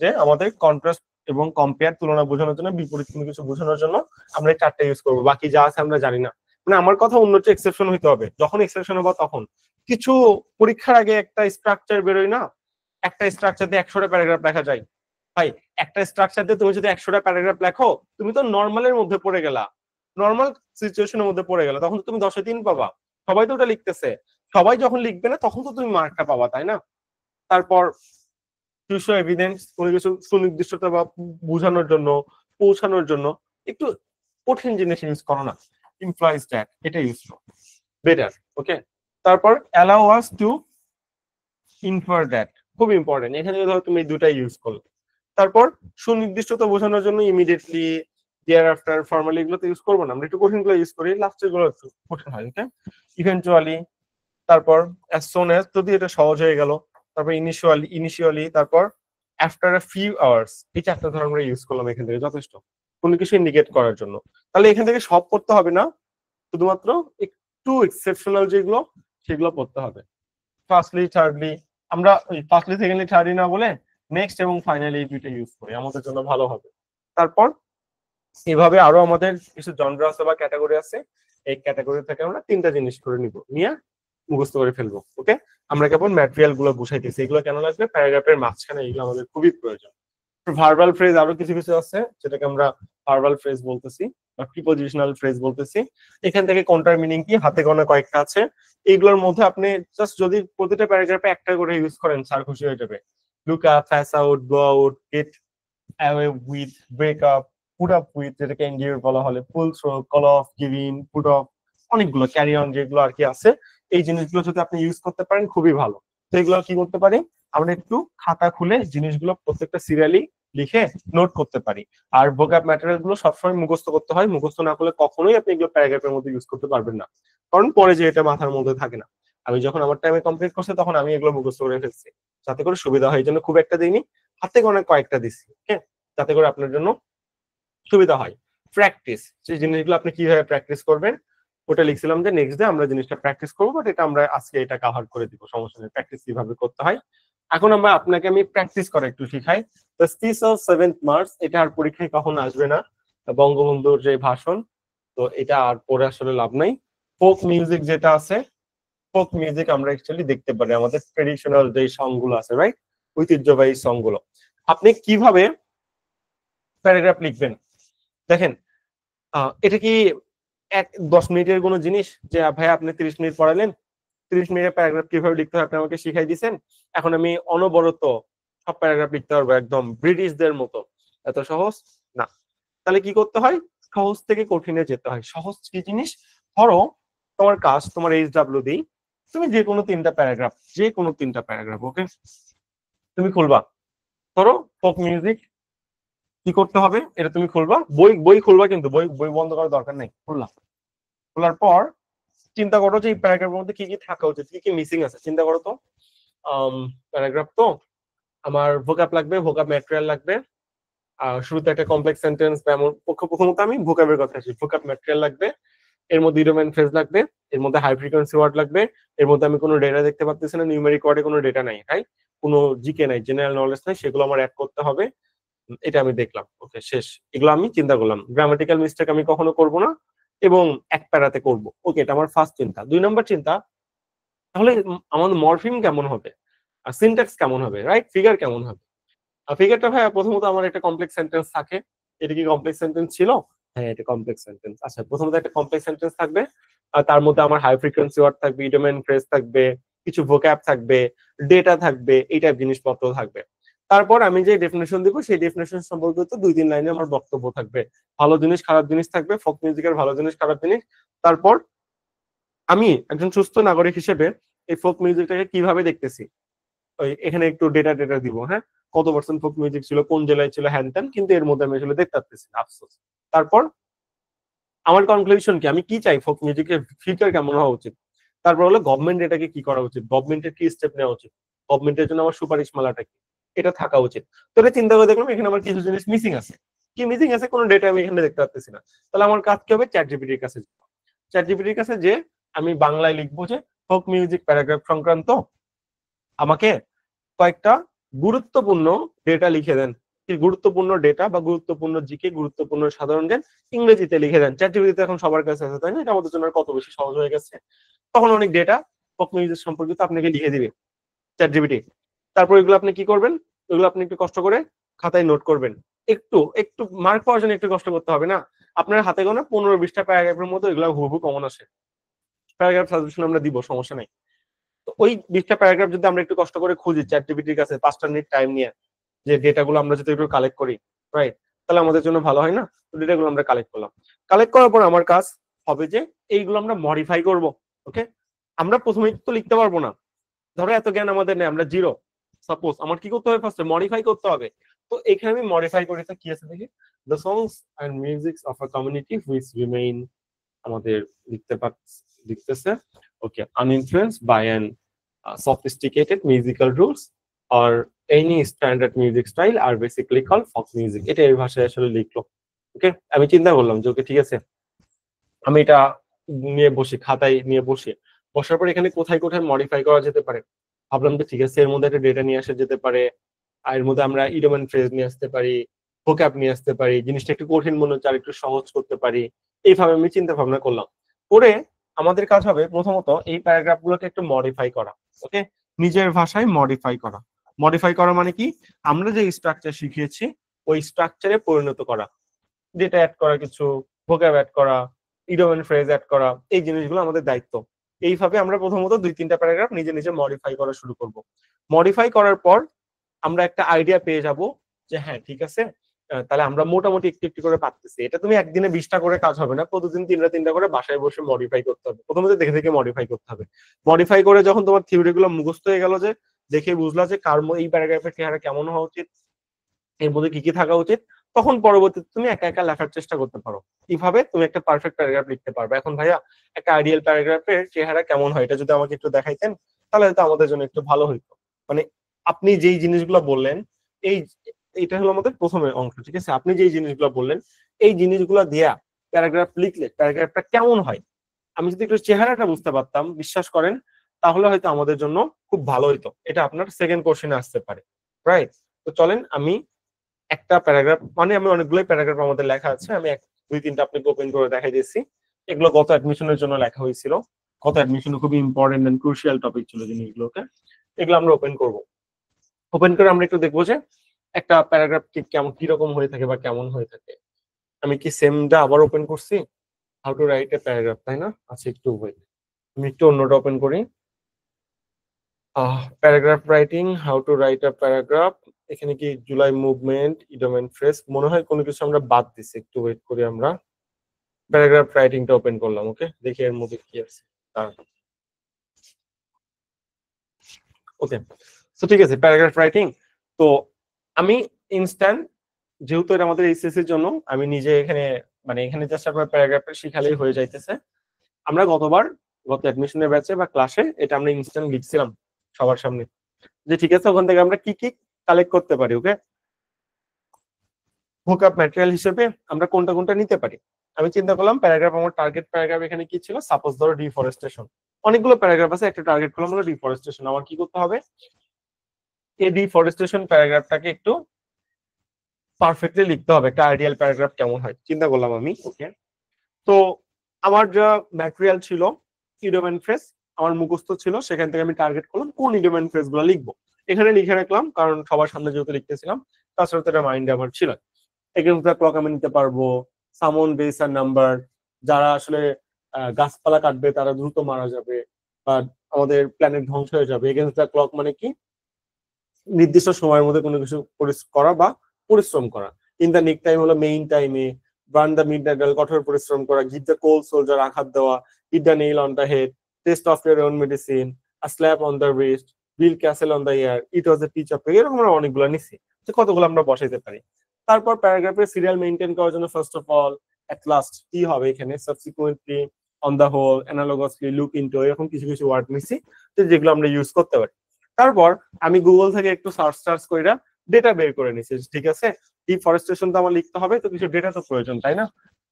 যে আমাদের কন্ট্রাস্ট এবং কম্পেয়ার, তুলনা বোঝানোর জন্য, বিপরীত কোনো কিছু বোঝানোর জন্য আমরা এই চারটা ইউজ করবো। বাকি যা আছে আমরা জানি না। মানে আমার কথা, অন্য হচ্ছে এক্সেপশন হইতে হবে। যখন এক্সেপশন হবে তখন কিছু পরীক্ষার আগে একটা স্ট্রাকচার বেরোয় না, একটা স্ট্রাকচার দিয়ে 100টা প্যারাগ্রাফ লেখা যায়। ভাই, একটা স্ট্রাকচার দিয়ে তুমি যদি 100টা প্যারাগ্রাফ লেখো, তুমি তো নর্মালের মধ্যে পড়ে গেলা, নর্মাল সিচুয়েশনের মধ্যে পড়ে গেলা, তখন তো তুমি 10-এ 3 পাবা। সবাই তো ওটা লিখতেছে, সবাই যখন লিখবে না তখন তো তুমি মার্কটা পাবা, তাই না? তারপর কিছু এভিডেন্স, কোনো কিছু সুনির্দিষ্টতা বা বোঝানোর জন্য, পৌঁছানোর জন্য একটু কঠিন জিনিস ইউজ করো না, ইমপ্লয়েজ দ্যাট, এটা ইউজ করো বেটার। ওকে, তারপর allow us to infer that, খুব ইম্পর্টেন্ট। এখানে ধরো তুমি এই দুটাই ইউজ করো। তারপর সুনির্দিষ্টতা বোঝানোর জন্য ইমিডিয়েটলি, ডিয়ার আফটার, ফর্মালি, এগুলো তো ইউজ করবো না, আমরা একটু কঠিন গুলো ইউজ করি, লাস্টের গুলো একটু কঠিন হয়। ওকে, ইভেন্চুয়ালি, তারপর অ্যাজ সোন অ্যাজ, যদি এটা সহজ হয়ে গেল, তারপর ইনিশিয়ালি, তারপর আফটার আ ফিউ আওয়ার্স। এই চারটা ধর আমরা ইউজ করলাম এখান থেকে, যথেষ্ট কোনো কিছু ইন্ডিকেট করার জন্য। তাহলে এখান থেকে সব পড়তে হবে না, শুধুমাত্র একটু এক্সেপশনাল যেগুলো সেগুলো পড়তে হবে। ফার্স্টলি, থার্ডলি, আমরা ফার্স্টলি, সেকেন্ডলি, থার্ডলি না বলে নেক্সট এবং ফাইনালি এই দুইটা ইউজ করি, আমাদের জন্য ভালো হবে। তারপর এভাবে আরো আমাদের কিছু জনরা আছে বা ক্যাটাগরি আছে, এই ক্যাটাগরি থেকে আমরা তিনটা জিনিস করে নিব, নিয়ে মুখস্থ করে ফেলবো। ওকে, আমরা কেবল ম্যাটেরিয়াল গুলো বুঝাইতেছি, এগুলো কেন লাগবে? প্যারাগ্রাফের মাঝখানে এগুলো আমাদের খুবই প্রয়োজন। ভার্বাল ফ্রেজ আরো কিছু কিছু আছে, যেটাকে আমরা ভার্বাল ফ্রেজ বলতেছি বা প্রিপোজিশনাল ফ্রেজ বলতেছি। এখান থেকে কোনটার মিনিং কি হাতে গোনা কয়েকটা আছে, এইগুলোর মধ্যে আপনি জাস্ট যদি প্রতিটা প্যারাগ্রাফে একটা করে ইউজ করেন, স্যার খুশি হয়ে যাবে। Look up, pass out, go out, get away with, break up, put up with, যেটাকে এনডিউর বলা হলে, pull through, call off, give in, put off, অনেকগুলো ক্যারি অন যেগুলো আর কি আছে, এই জিনিসগুলো যদি আপনি ইউজ করতে পারেন খুবই ভালো। তো এগুলো কি করতে পারি? আমরা একটু খাতা খুলে জিনিসগুলো প্রত্যেকটা সিরিয়ালি লিখে নোট করতে পারি। আর ভোকাব ম্যাটেরিয়াল গুলো সবসময় মুখস্থ করতে হয়, মুখস্থ না করলে কখনোই আপনি এগুলো প্যারাগ্রাফের মধ্যে ইউজ করতে পারবেন না, কারণ পরে যে এটা মাথার মধ্যে থাকে না। আমি যখন আমার টাইমে কমপ্লিট করছি তখন আমি এগুলো মুখস্থ করে ফেলছি, যাতে করে সুবিধা হয়। এই জন্য খুব একটা দিইনি, হাতে গোনা কয়েকটা দিচ্ছি, ওকে, যাতে করে আপনার জন্য সুবিধা হয়। প্র্যাকটিস, সেই জিনিসগুলো আপনি কিভাবে প্র্যাকটিস করবেন ওটা লিখছিলাম যে নেক্সট ডে আমরা জিনিসটা প্র্যাকটিস করবো, বাট এটা আমরা আজকে এটা কভার করে দিব, সমস্যা নেই। প্র্যাকটিস কিভাবে করতে হয় এখন আমরা আপনাকে আমি প্র্যাকটিস করা একটু শিখাই। The speech of 7th March, এটা আর পরীক্ষায় কখনো আসবে না, বঙ্গবন্ধুর যে ভাষণ, তো এটা আর পড়ে আসলে লাভ নাই। ফোক মিউজিক যেটা আছে, ফোক মিউজিক আমরা অ্যাকচুয়ালি দেখতে পারি আমাদের ট্রেডিশনাল যে সং গুলো আছে, রাইট, ঐতিহ্যবাহী সং গুলো। আপনি কিভাবে প্যারাগ্রাফ লিখবেন দেখেন, এটা কি 10 মিনিটের কোনো জিনিস যে ভাই আপনি 30 মিনিট পড়ালেন, 30 মিনিটের প্যারাগ্রাফ কিভাবে লিখতে হয় আপনি আমাকে শিখাই দিয়েছেন, এখন আমি অনবরত সব প্যারাগ্রাফ লিখতে পারবো একদম ব্রিটিশদের মতো? এত সহজ না। তাহলে কি করতে হয়? সহজ থেকে কঠিনে যেতে হয়। সহজ কি জিনিস? ধরো তোমার কাজ, তোমার HW দিই, তুমি যে কোনো তিনটা প্যারাগ্রাফ ওকে তুমি খুলবা। ধরো ফোক মিউজিক, কি করতে হবে এটা তুমি খুলবা, বই বই খুলবা, কিন্তু বই বই বন্ধ করার দরকার নেই, খুললাম। খোলার পর চিন্তা করো যে এই প্যারাগ্রাফের মধ্যে কি কি থাকা উচিত, কি কি মিসিং আছে চিন্তা করো তো। প্যারাগ্রাফ তো আমার ভোকাপ লাগবে, ভোকাপ ম্যাটেরিয়াল লাগবে। শুরুতে একটা কমপ্লেক্স সেন্টেন্স, যেমন প্রথমত আমি ভোকাবের কথা আসি, ভোকাপ ম্যাটেরিয়াল লাগবে, এর মধ্যে ইডোমেন ফ্রেজ লাগবে, এর মধ্যে হাই ফ্রিকোয়েন্সি ওয়ার্ড লাগবে, এর মধ্যে আমি কোনো ডেটা দেখতে পাচ্ছি না, নিউমেরিক ওয়ার্ডে কোনো ডেটা নাই, রাইট, কোনো জিকে নাই, জেনারেল নলেজ নাই, সেগুলো আমার অ্যাড করতে হবে। এটা আমি দেখলাম, ওকে শেষ। এগুলো আমি চিন্তা করলাম, গ্রামাটিক্যাল মিস্টেক আমি কখনো করব না এবং এক প্যারাতে করব, ওকে এটা আমার ফার্স্ট চিন্তা। 2 নম্বর চিন্তা, তাহলে আমাদের মরফিম কেমন হবে, আর সিনট্যাক্স কেমন হবে, রাইট, ফিগার কেমন হবে। আর ফিগারটা ভাই প্রথমত আমার একটা কমপ্লেক্স সেন্টেন্স থাকে, এটা কি কমপ্লেক্স সেন্টেন্স ছিল? হ্যাঁ এটা কমপ্লেক্স সেন্টেন্স। আচ্ছা প্রথমত একটা কমপ্লেক্স সেন্টেন্স থাকবে, আর তার মধ্যে আমার হাই ফ্রিকোয়েন্সি ওয়ার্ড থাকবে, ইডোমেন ফ্রেজ থাকবে, কিছু ভোক্যাব থাকবে, ডেটা থাকবে, এই টাইপ জিনিসপত্র থাকবে। তারপর আমি যে ডেফিনেশন দিব সেই ডেফিনেশন সম্পর্কিত 2-3 লাইনে আমার বক্তব্য থাকবে, ভালো জিনিস খারাপ জিনিস থাকবে, ফোক মিউজিকের ভালো জিনিস খারাপ জিনিস। তারপর আমি একজন সুস্থ নাগরিক হিসেবে এই ফোক মিউজিকটাকে কিভাবে দেখতেছি, ওই এখানে একটু ডেটা ডেটা দিব, হ্যাঁ কত পার্সেন্ট ফোক মিউজিক ছিল, কোন জেলায় ছিল, হ্যান ত্যান, কিন্তু এর মধ্যে আমি আসলে দেখতে পাচ্ছি না, আফসোস। তারপর আমার কনক্লুশন কি, আমি কি চাই, ফোক মিউজিকের ফিউচার কেমন হওয়া উচিত। তারপর হলো গভর্নমেন্ট এটাকে কি করা উচিত, গভর্নমেন্টের কি স্টেপ নেওয়া উচিত, গভর্নমেন্টের জন্য আমার সুপারিশ মালাটা কি, এটা থাকা উচিত। তো এটা চিন্তা করে দেখলাম এখানে আমার কিছু জিনিস মিসিং আছে, কি মিসিং আছে, কোনো ডেটা আমি এখানে দেখতে পাচ্ছি না। তাহলে আমার কাজ কি হবে, চ্যাট জিপিটির কাছে, চ্যাট জিপিটির কাছে যে আমি বাংলায় লিখবো যে ফোক মিউজিক প্যারাগ্রাফ সংক্রান্ত আমাকে কয়েকটা গুরুত্বপূর্ণ ডেটা লিখে দেন, গুরুত্বপূর্ণ ডেটা বা গুরুত্বপূর্ণ জিকে, গুরুত্বপূর্ণ সাধারণ জ্ঞান ইংরেজিতে লিখে দেন। চ্যাটজিপিটি এখন সবার কাছে আছে, তাই না, এটা আমাদের জন্য কত বেশি সহজ হয়ে গেছে। তখন অনেক ডেটা ফোক মিউজিক সম্পর্কিত আপনাকে লিখে দিবে চ্যাটজিপিটি। তারপর এগুলো আপনি কি করবেন, এগুলো আপনি একটু কষ্ট করে খাতায় নোট করবেন, একটু একটু মার্ক পাওয়ার জন্য একটু কষ্ট করতে হবে না, আপনার হাতে গোনা 15-20টা প্যারাগ্রাফের মতো এগুলো হুবহু কমন আসে, প্যারাগ্রাফ সাজেশন আমরা দিব, সমস্যা নাই। তো ওই 20টা প্যারাগ্রাফ যদি আমরা একটু কষ্ট করে খুঁজি চ্যাটজিপিটির কাছে 5টা মিনিট টাইম নিয়ে, যে ডেটাগুলো আমরা যদি একটু কালেক্ট করি, রাইট, তাহলে আমাদের জন্য ভালো হয় না। তো ডেটাগুলো আমরা কালেক্ট করলাম, কালেক্ট করার পর আমার কাজ হবে যে এইগুলো আমরা মডিফাই করব, ওকে। আমরা প্রথমেই তো লিখতে পারবো না, ধরো এত জ্ঞান আমাদের নেই, আমরা জিরো, সাপোজ আমার কি করতে হবে, ফার্স্টে মডিফাই করতে হবে। তো এখানে আমি মডিফাই করি, তো কি আছে দেখি, the songs and music of a community which remain, আমাদের লিখতেছে ওকে, uninfluenced by an sophisticated musical rules or any standard music style are basically called folk music। এটা এই ভাষায় আসলে লিখলো, ওকে। আমি চিন্তা করলাম যে ওকে ঠিক আছে, আমি এটা নিয়ে বসি, খাতায় নিয়ে বসি, বসার পর এখানে কোথায় কোথায় মডিফাই করা যেতে পারে, ভাবলাম যে ঠিক আছে এর মধ্যে একটা ডেটা নিয়ে আসা যেতে পারে, আর এর মধ্যে আমরা ইডোমেন ফ্রেজ নিয়ে আসতে পারি, ভোক্যাব নিয়ে আসতে পারি, জিনিসটা একটু কঠিন মনে হচ্ছে আর একটু সহজ করতে পারি। এইভাবে আমি চিন্তা ভাবনা করলাম, করে আমাদের কাজ হবে প্রথমত এই প্যারাগ্রাফ গুলোকে একটু মডিফাই করা, ওকে, নিজের ভাষায় মডিফাই করা। মডিফাই করা মানে কি, আমরা যে স্ট্রাকচার শিখিয়েছি ওই স্ট্রাকচারে পরিণত করা, ডেটা অ্যাড করা, কিছু ভোক্যাব অ্যাড করা, ইডোমেন ফ্রেজ অ্যাড করা, এই জিনিসগুলো আমাদের দায়িত্ব। এইভাবে আমরা প্রথমত 2-3টা প্যারাগ্রাফ নিজে নিজে মডিফাই করা শুরু করব। মডিফাই করার পর আমরা একটা আইডিয়া পেয়ে যাব যে হ্যাঁ ঠিক আছে, তাহলে আমরা মোটামুটি একটু একটু করে পারতেছি। এটা তুমি একদিনে 20টা করে কাজ হবে না, প্রতিদিন 3টা করে বাসায় বসে মডিফাই করতে হবে, প্রথমত দেখে দেখে মডিফাই করতে হবে। মডিফাই করে যখন তোমার থিওরি গুলো মুখস্থ হয়ে গেল, যে দেখে বুঝলা যে কার এই প্যারাগ্রাফের চেহারা কেমন হওয়া উচিত, এর মধ্যে কি কি থাকা উচিত, তখন পরবর্তীতে তুমি একা একা লেখার চেষ্টা করতে পারো, কিভাবে তুমি একটা পারফেক্ট প্যারাগ্রাফ লিখতে পারবে। এখন ভাইয়া একটা আইডিয়াল প্যারাগ্রাফের চেহারা কেমন হয় এটা যদি আমাকে একটু দেখাইতেন, তাহলে হয়তো আমাদের জন্য একটু ভালো হইতো। মানে আপনি যেই জিনিসগুলো বললেন, এই এটা হলো আমাদের প্রথমে অংশ, ঠিক আছে, আপনি যেই জিনিসগুলো বললেন এই জিনিসগুলো দিয়া প্যারাগ্রাফ লিখলে প্যারাগ্রাফটা কেমন হয়, আমি যদি একটু চেহারাটা বুঝতে পারতাম, বিশ্বাস করেন তাহলে হয়তো আমাদের জন্য খুব ভালো হইতো। এটা আপনার সেকেন্ড কোশ্চেনে আসতে পারে, রাইট। তো চলেন আমি একটা প্যারাগ্রাফ, মানে আমি অনেকগুলোই প্যারাগ্রাফ আমাদের লেখা আছে, আমি 2-3টা আপনাকে ওপেন করে দেখাই দিচ্ছি। এগুলো গত অ্যাডমিশনের জন্য লেখা হয়েছিল, গত অ্যাডমিশনে খুবই ইম্পর্টেন্ট এন্ড ক্রুশিয়াল টপিক ছিল জিনিসগুলোকে। এগুলো আমরা ওপেন করব, ওপেন করে আমরা একটু দেখবো যে একটা প্যারাগ্রাফ কি কেমন কিরকম হয়ে থাকে বা কেমন হয়ে থাকে। আমি কি সেমটা আবার ওপেন করছি, how to write a paragraph, তাই না? আচ্ছা একটু ওয়েট, আমি একটু অন্যটা ওপেন করি। Paragraph writing, how to write a paragraph. এখানে কি জুলাই মুভমেন্ট, ইডোমেন ফ্রেস, মনে হয় কোনো কিছু আমরা বাদ দিছি, একটু ওয়েট করি আমরা। প্যারাগ্রাফ রাইটিংটা ওপেন করলাম। ওকে, দেখি এর মধ্যে কি আছে। ওকে, তো ঠিক আছে, প্যারাগ্রাফ রাইটিং। তো আমি ইনস্ট্যান্ট, যেহেতু এটা আমাদের এইচএসসি এর জন্য, আমি নিজে এখানে মানে এখানে জাস্ট আপনার প্যারাগ্রাফটা শিখালেই হয়ে যাইতেছে। আমরা গত অ্যাডমিশনের ব্যাচে বা ক্লাসে এটা আমরা ইনস্ট্যান্ট লিখছিলাম সবার সামনে, যে ঠিক আছে ওখান থেকে আমরা কি কি কালেক্ট করতে পারি। ওকে, ভোকাব ম্যাটেরিয়াল হিসেবে আমরা কোনটা কোনটা নিতে পারি। আমি চিন্তা করলাম প্যারাগ্রাফ, আমার টার্গেট প্যারাগ্রাফ এখানে কি ছিল, সাপোজ ধরো ডিফরেস্টেশন। অনেকগুলো প্যারাগ্রাফ আছে, একটা টার্গেট করলাম হলো ডিফরেস্টেশন। আমার কি করতে হবে, এই ডিফরেস্টেশন প্যারাগ্রাফটাকে একটু পারফেক্টলি লিখতে হবে। একটা আইডিয়াল প্যারাগ্রাফ কেমন হয় চিন্তা করলাম আমি। ওকে, তো আমার যা ম্যাটেরিয়াল ছিল, ইডিয়ম এন্ড ফ্রেজ আমার মুখস্থ ছিল, সেখান থেকে আমি টার্গেট করলাম কোন ইডিয়ম এন্ড ফ্রেজ গুলো লিখবো। এখানে লিখে রাখলাম, কারণ সবার সামনে যেহেতু লিখতেছিলাম, তাছাড়া তো এটা মাইন্ডে আমার ছিল। এগেইনস্ট দ্য ক্লক আমি নিতে পারবো, সামন বেস আর নাম্বার, যারা আসলে গাছপালা কাটবে তারা দ্রুত মারা যাবে বা আমাদের প্ল্যানেট ধ্বংস হয়ে যাবে। এগেইনস্ট দ্য ক্লক মানে কি, নির্দিষ্ট সময়ের মধ্যে কোনো কিছু করা বা পরিশ্রম করা। ইন দ্য নিক টাইম হলো মেইন টাইমে, বার্ন দ্য মিডনাইট বেল কঠোর পরিশ্রম করা, গিভ দ্য কোল্ড সোলজার আঘাত দেওয়া, hit the nail on the head, test of your own medicine, a slap on the wrist, build castle on the air, it was a piece of, এরকম আমরা অনেকগুলো নিচ্ছি, যে কতগুলো আমরা বসাইতে পারি। তারপর প্যারাগ্রাফের সিরিয়াল মেইনটেইন করার জন্য first of all, at last কি হবে এখানে, subsequently, on the whole, analogously, look into, এরকম কিছু কিছু ওয়ার্ড নিচ্ছি যেগুলো আমরা ইউজ করতে পারি। তারপর আমি গুগল থেকে একটু সার্চ কইরা ডেটা বের করে নিছি। ঠিক আছে, ডিফরেস্টেশন তো আমার লিখতে হবে, তো কিছু ডেটা তো প্রয়োজন, তাই না?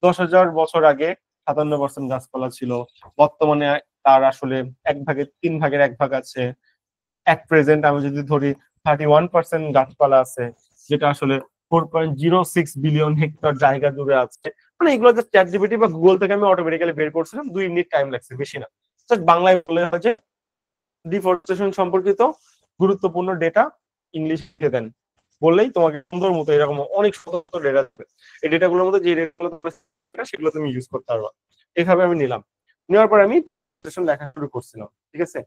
10,000 বছর আগে 57% গাছপালা ছিল, বর্তমানে তার আসলে 1/3 আছে। এট প্রেজেন্ট আমি যদি ধরি 31% গাছপালা আছে, যেটা আসলে 4.06 বিলিয়ন হেক্টর জায়গা জুড়ে আছে। মানে এগুলো যে চ্যাট জিপিটি বা গুগল থেকে আমি অটোমেটিক্যালি বের করছিলাম, 2 মিনিট টাইম লাগছে, বেশি না। বাংলায় বলে হয় যে ডিফরেস্টেশন সম্পর্কিত গুরুত্বপূর্ণ ডেটা ইংলিশে দেন, বললেই তোমাকে সুন্দর মতো এরকম অনেক সুন্দর ডেটা দেবে। এই ডেটাগুলোর মধ্যে যে ডেটাগুলো সেগুলো তুমি ইউজ করতে পারবা। এইভাবে আমি নিলাম, নেওয়ার পর আমি লেখা শুরু করছিলাম। ঠিক আছে,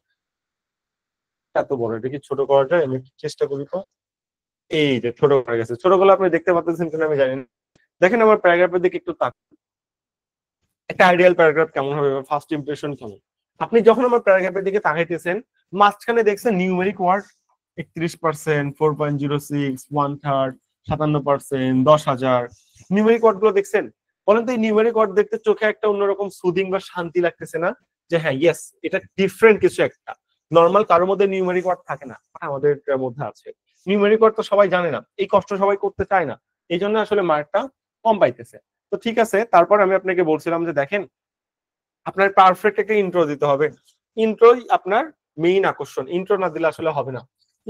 এত বড়, এটা কি ছোট করা যায়? আমি চেষ্টা করি তো। এই যে ছোট করা গেছে, ছোট গুলো আপনি দেখতে পাচ্ছেন কিনা আমি জানি না। দেখেন আমার প্যারাগ্রাফের দিকে একটু তাক, একটা আইডিয়াল প্যারাগ্রাফ কেমন হবে, ফার্স্ট ইমপ্রেশন কেমন। আপনি যখন আমার প্যারাগ্রাফের দিকে তাকাইতেছেন, মাঝখানে দেখছেন নিউমেরিক ওয়ার্ড 31%, 4.06, 1/3, 57%, 10,000, নিউমেরিক ওয়ার্ড গুলো দেখছেন। বলেন তো এই নিউমেরিক ওয়ার্ড দেখতে চোখে একটা অন্যরকম সুদিং বা শান্তি লাগতেছে না, যে হ্যাঁ ইয়েস এটা ডিফারেন্ট কিছু একটা। নর্মাল কারোর মধ্যে নিউমেরিক ওয়ার্ড থাকে না, আমাদের মধ্যে আছে। নিউমেরিক ওয়ার্ড তো সবাই জানে না, এই কষ্ট সবাই করতে চায় না, এই জন্য আসলে মার্কটা কম পাইতেছে। তো ঠিক আছে, তারপর আমি আপনাকে বলছিলাম যে দেখেন, আপনার পারফেক্ট একটা ইন্ট্রো দিতে হবে। ইন্ট্রোই আপনার মেইন আকর্ষণ, ইন্ট্রো না দিলে আসলে হবে না।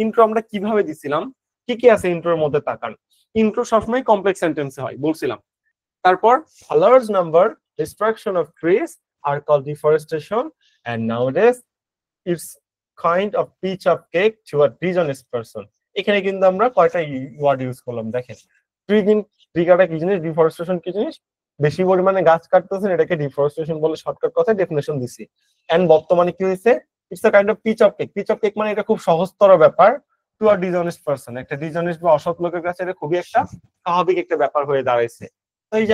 ইন্ট্রো আমরা কিভাবে দিছিলাম, কি কি আছে ইন্ট্রোর মধ্যে তাকান। ইন্ট্রো সবসময় কমপ্লেক্স সেন্টেন্সে হয় বলছিলাম। তারপর a large number destruction of trees are called deforestation, and nowadays it's kind of piece of cake to a dishonest person. এখানে কিন্তু আমরা কয়টা ওয়ার্ড ইউজ করলাম দেখেন। ট্রিগারটা কি জিনিস, ডিফরেস্টেশন কি জিনিস, বেশি পরিমাণে গাছ কাটতেছেন এটাকে ডিফরেস্টেশন বলে শর্টকাট কথায় ডেফিনেশন দিছি। এন্ড বর্তমানে কি হয়েছে, it's a kind of piece of cake. Piece of cake মানে এটা খুব সহজতর ব্যাপার টু আ ডিসঅনেস্ট পারসন, একটা ডিসঅনেস্ট বা অসৎ লোকের কাছে এটা খুবই একটা স্বাভাবিক একটা ব্যাপার হয়ে দাঁড়াইছে। তো এই যে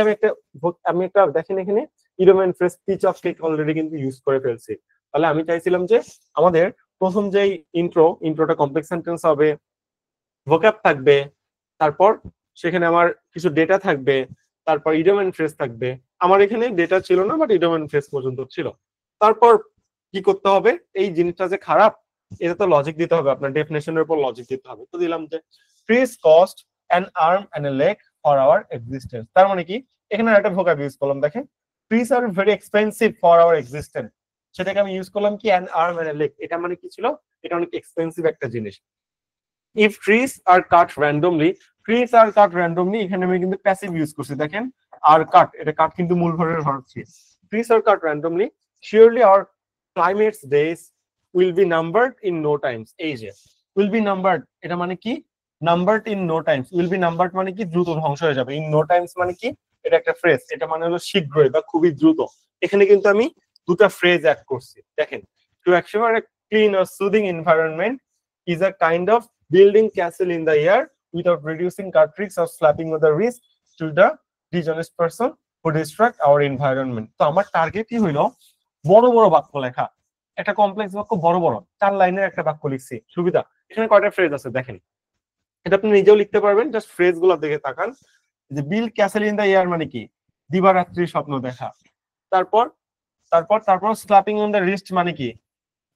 আমি একটা দেখেন এখানে idiom and phrase piece of cake already কিন্তু ইউজ করে ফেলছি। তাহলে আমি চাইছিলাম যে আমাদের প্রথম যেই ইন্ট্রোটা কমপ্লেক্স সেন্টেন্স হবে, ভোক্যাব থাকবে, তারপর সেখানে আমার কিছু ডেটা থাকবে, তারপর ইডিয়ম এন্ড ফ্রেজ থাকবে। আমার এখানে ডেটা ছিল না, বাট ইডিয়ম এন্ড ফ্রেজ পর্যন্ত ছিল। তারপর কি করতে হবে, এই জিনিসটা যে খারাপ এটা তো লজিক দিতে হবে, আপনার ডেফিনেশনের উপর লজিক দিতে হবে। তো দিলাম যে trees cost an arm and a leg for our existence. তার মানে কি, এখানে একটা ভোক্যাব ইউজ করলাম, দেখেন trees are very expensive for our existence, সেটাকে আমি ইউজ করলাম কি an arm and a leg. এটা মানে কি ছিল, এটা অনেক এক্সপেন্সিভ একটা জিনিস। If trees are cut randomly, trees are cut randomly এখানে আমি কিন্তু প্যাসিভ ইউজ করছি, দেখেন আর কাট, এটা কাট কিন্তু মূল ভার্বের ভার্ব ছিল। Trees are cut randomly, surely our climates days will be numbered in no times. এই যে উইল বি নাম্বারড, এটা মানে কি, numbered in no times. Will be numbered মানে কি, দ্রুত ধ্বংস হয়ে যাবে। ইন নো টাইমস মানে কি, এটা একটা ফ্রেজ, এটা মানে হলো শীঘ্রই বা খুবই দ্রুত। এখানে কিন্তু আমি দুটা ফ্রেজ অ্যাড করছি, দেখেন টু অ্যাকচুয়ালি ক্লিন আর soothing environment is a kind of building castle in the air without reducing cartridge or slapping with the wrist to the dishonest person. who destruct our environment। তো আমার target কি হইলো, বড় বড় বাক্য লেখা, একটা কমপ্লেক্স বাক্য বড় বড় 4 লাইনের একটা বাক্য লিখছি। সুবিধা, এখানে কয়টা ফ্রেজ আছে দেখেন, এটা আপনি নিজেও লিখতে পারবেন, জাস্ট ফ্রেজ গুলো দেখে তাকান। যে বিল ক্যাসেল ইন দ্য ইয়ার মানে কি, দিবারাত্রি স্বপ্ন দেখা। তারপর তারপর তারপর স্ল্যাপিং অন দ্য রিস্ট মানে কি,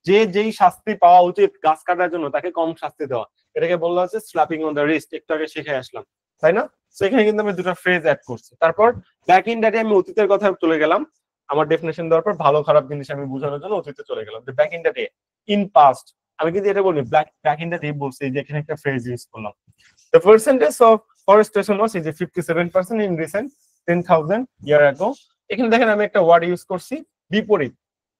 যে যেই শাস্তি পাওয়া উচিত গাছ কাটার জন্য তাকে কম শাস্তি দেওয়া, এটাকে বলা হচ্ছে স্ল্যাপিং অন দ্য রিস্ট। একটু আগে শিখে আসলাম, তাই না? সেখানে কিন্তু আমি দুটো ফ্রেজ অ্যাড করছি। তারপর ব্যাক ইন দ্যাটে আমি অতীতের কথা চলে গেলাম, আমার ডেফিনেশন দেওয়ার পর ভালো খারাপ জিনিস আমি বোঝানোর জন্য অতীতে চলে গেলাম। ব্যাক ইন দ্যাটে, ইন পাস্ট, আমি কিন্তু এটা বলি ব্যাক ইন দ্যাটে বলছি, যে এখানে একটা ফ্রেজ ইউজ করলাম। The percentage of forestation was 57% in recent 10,000 year ago। এখানে দেখেন আমি একটা ওয়ার্ড ইউজ করছি, বিপরীত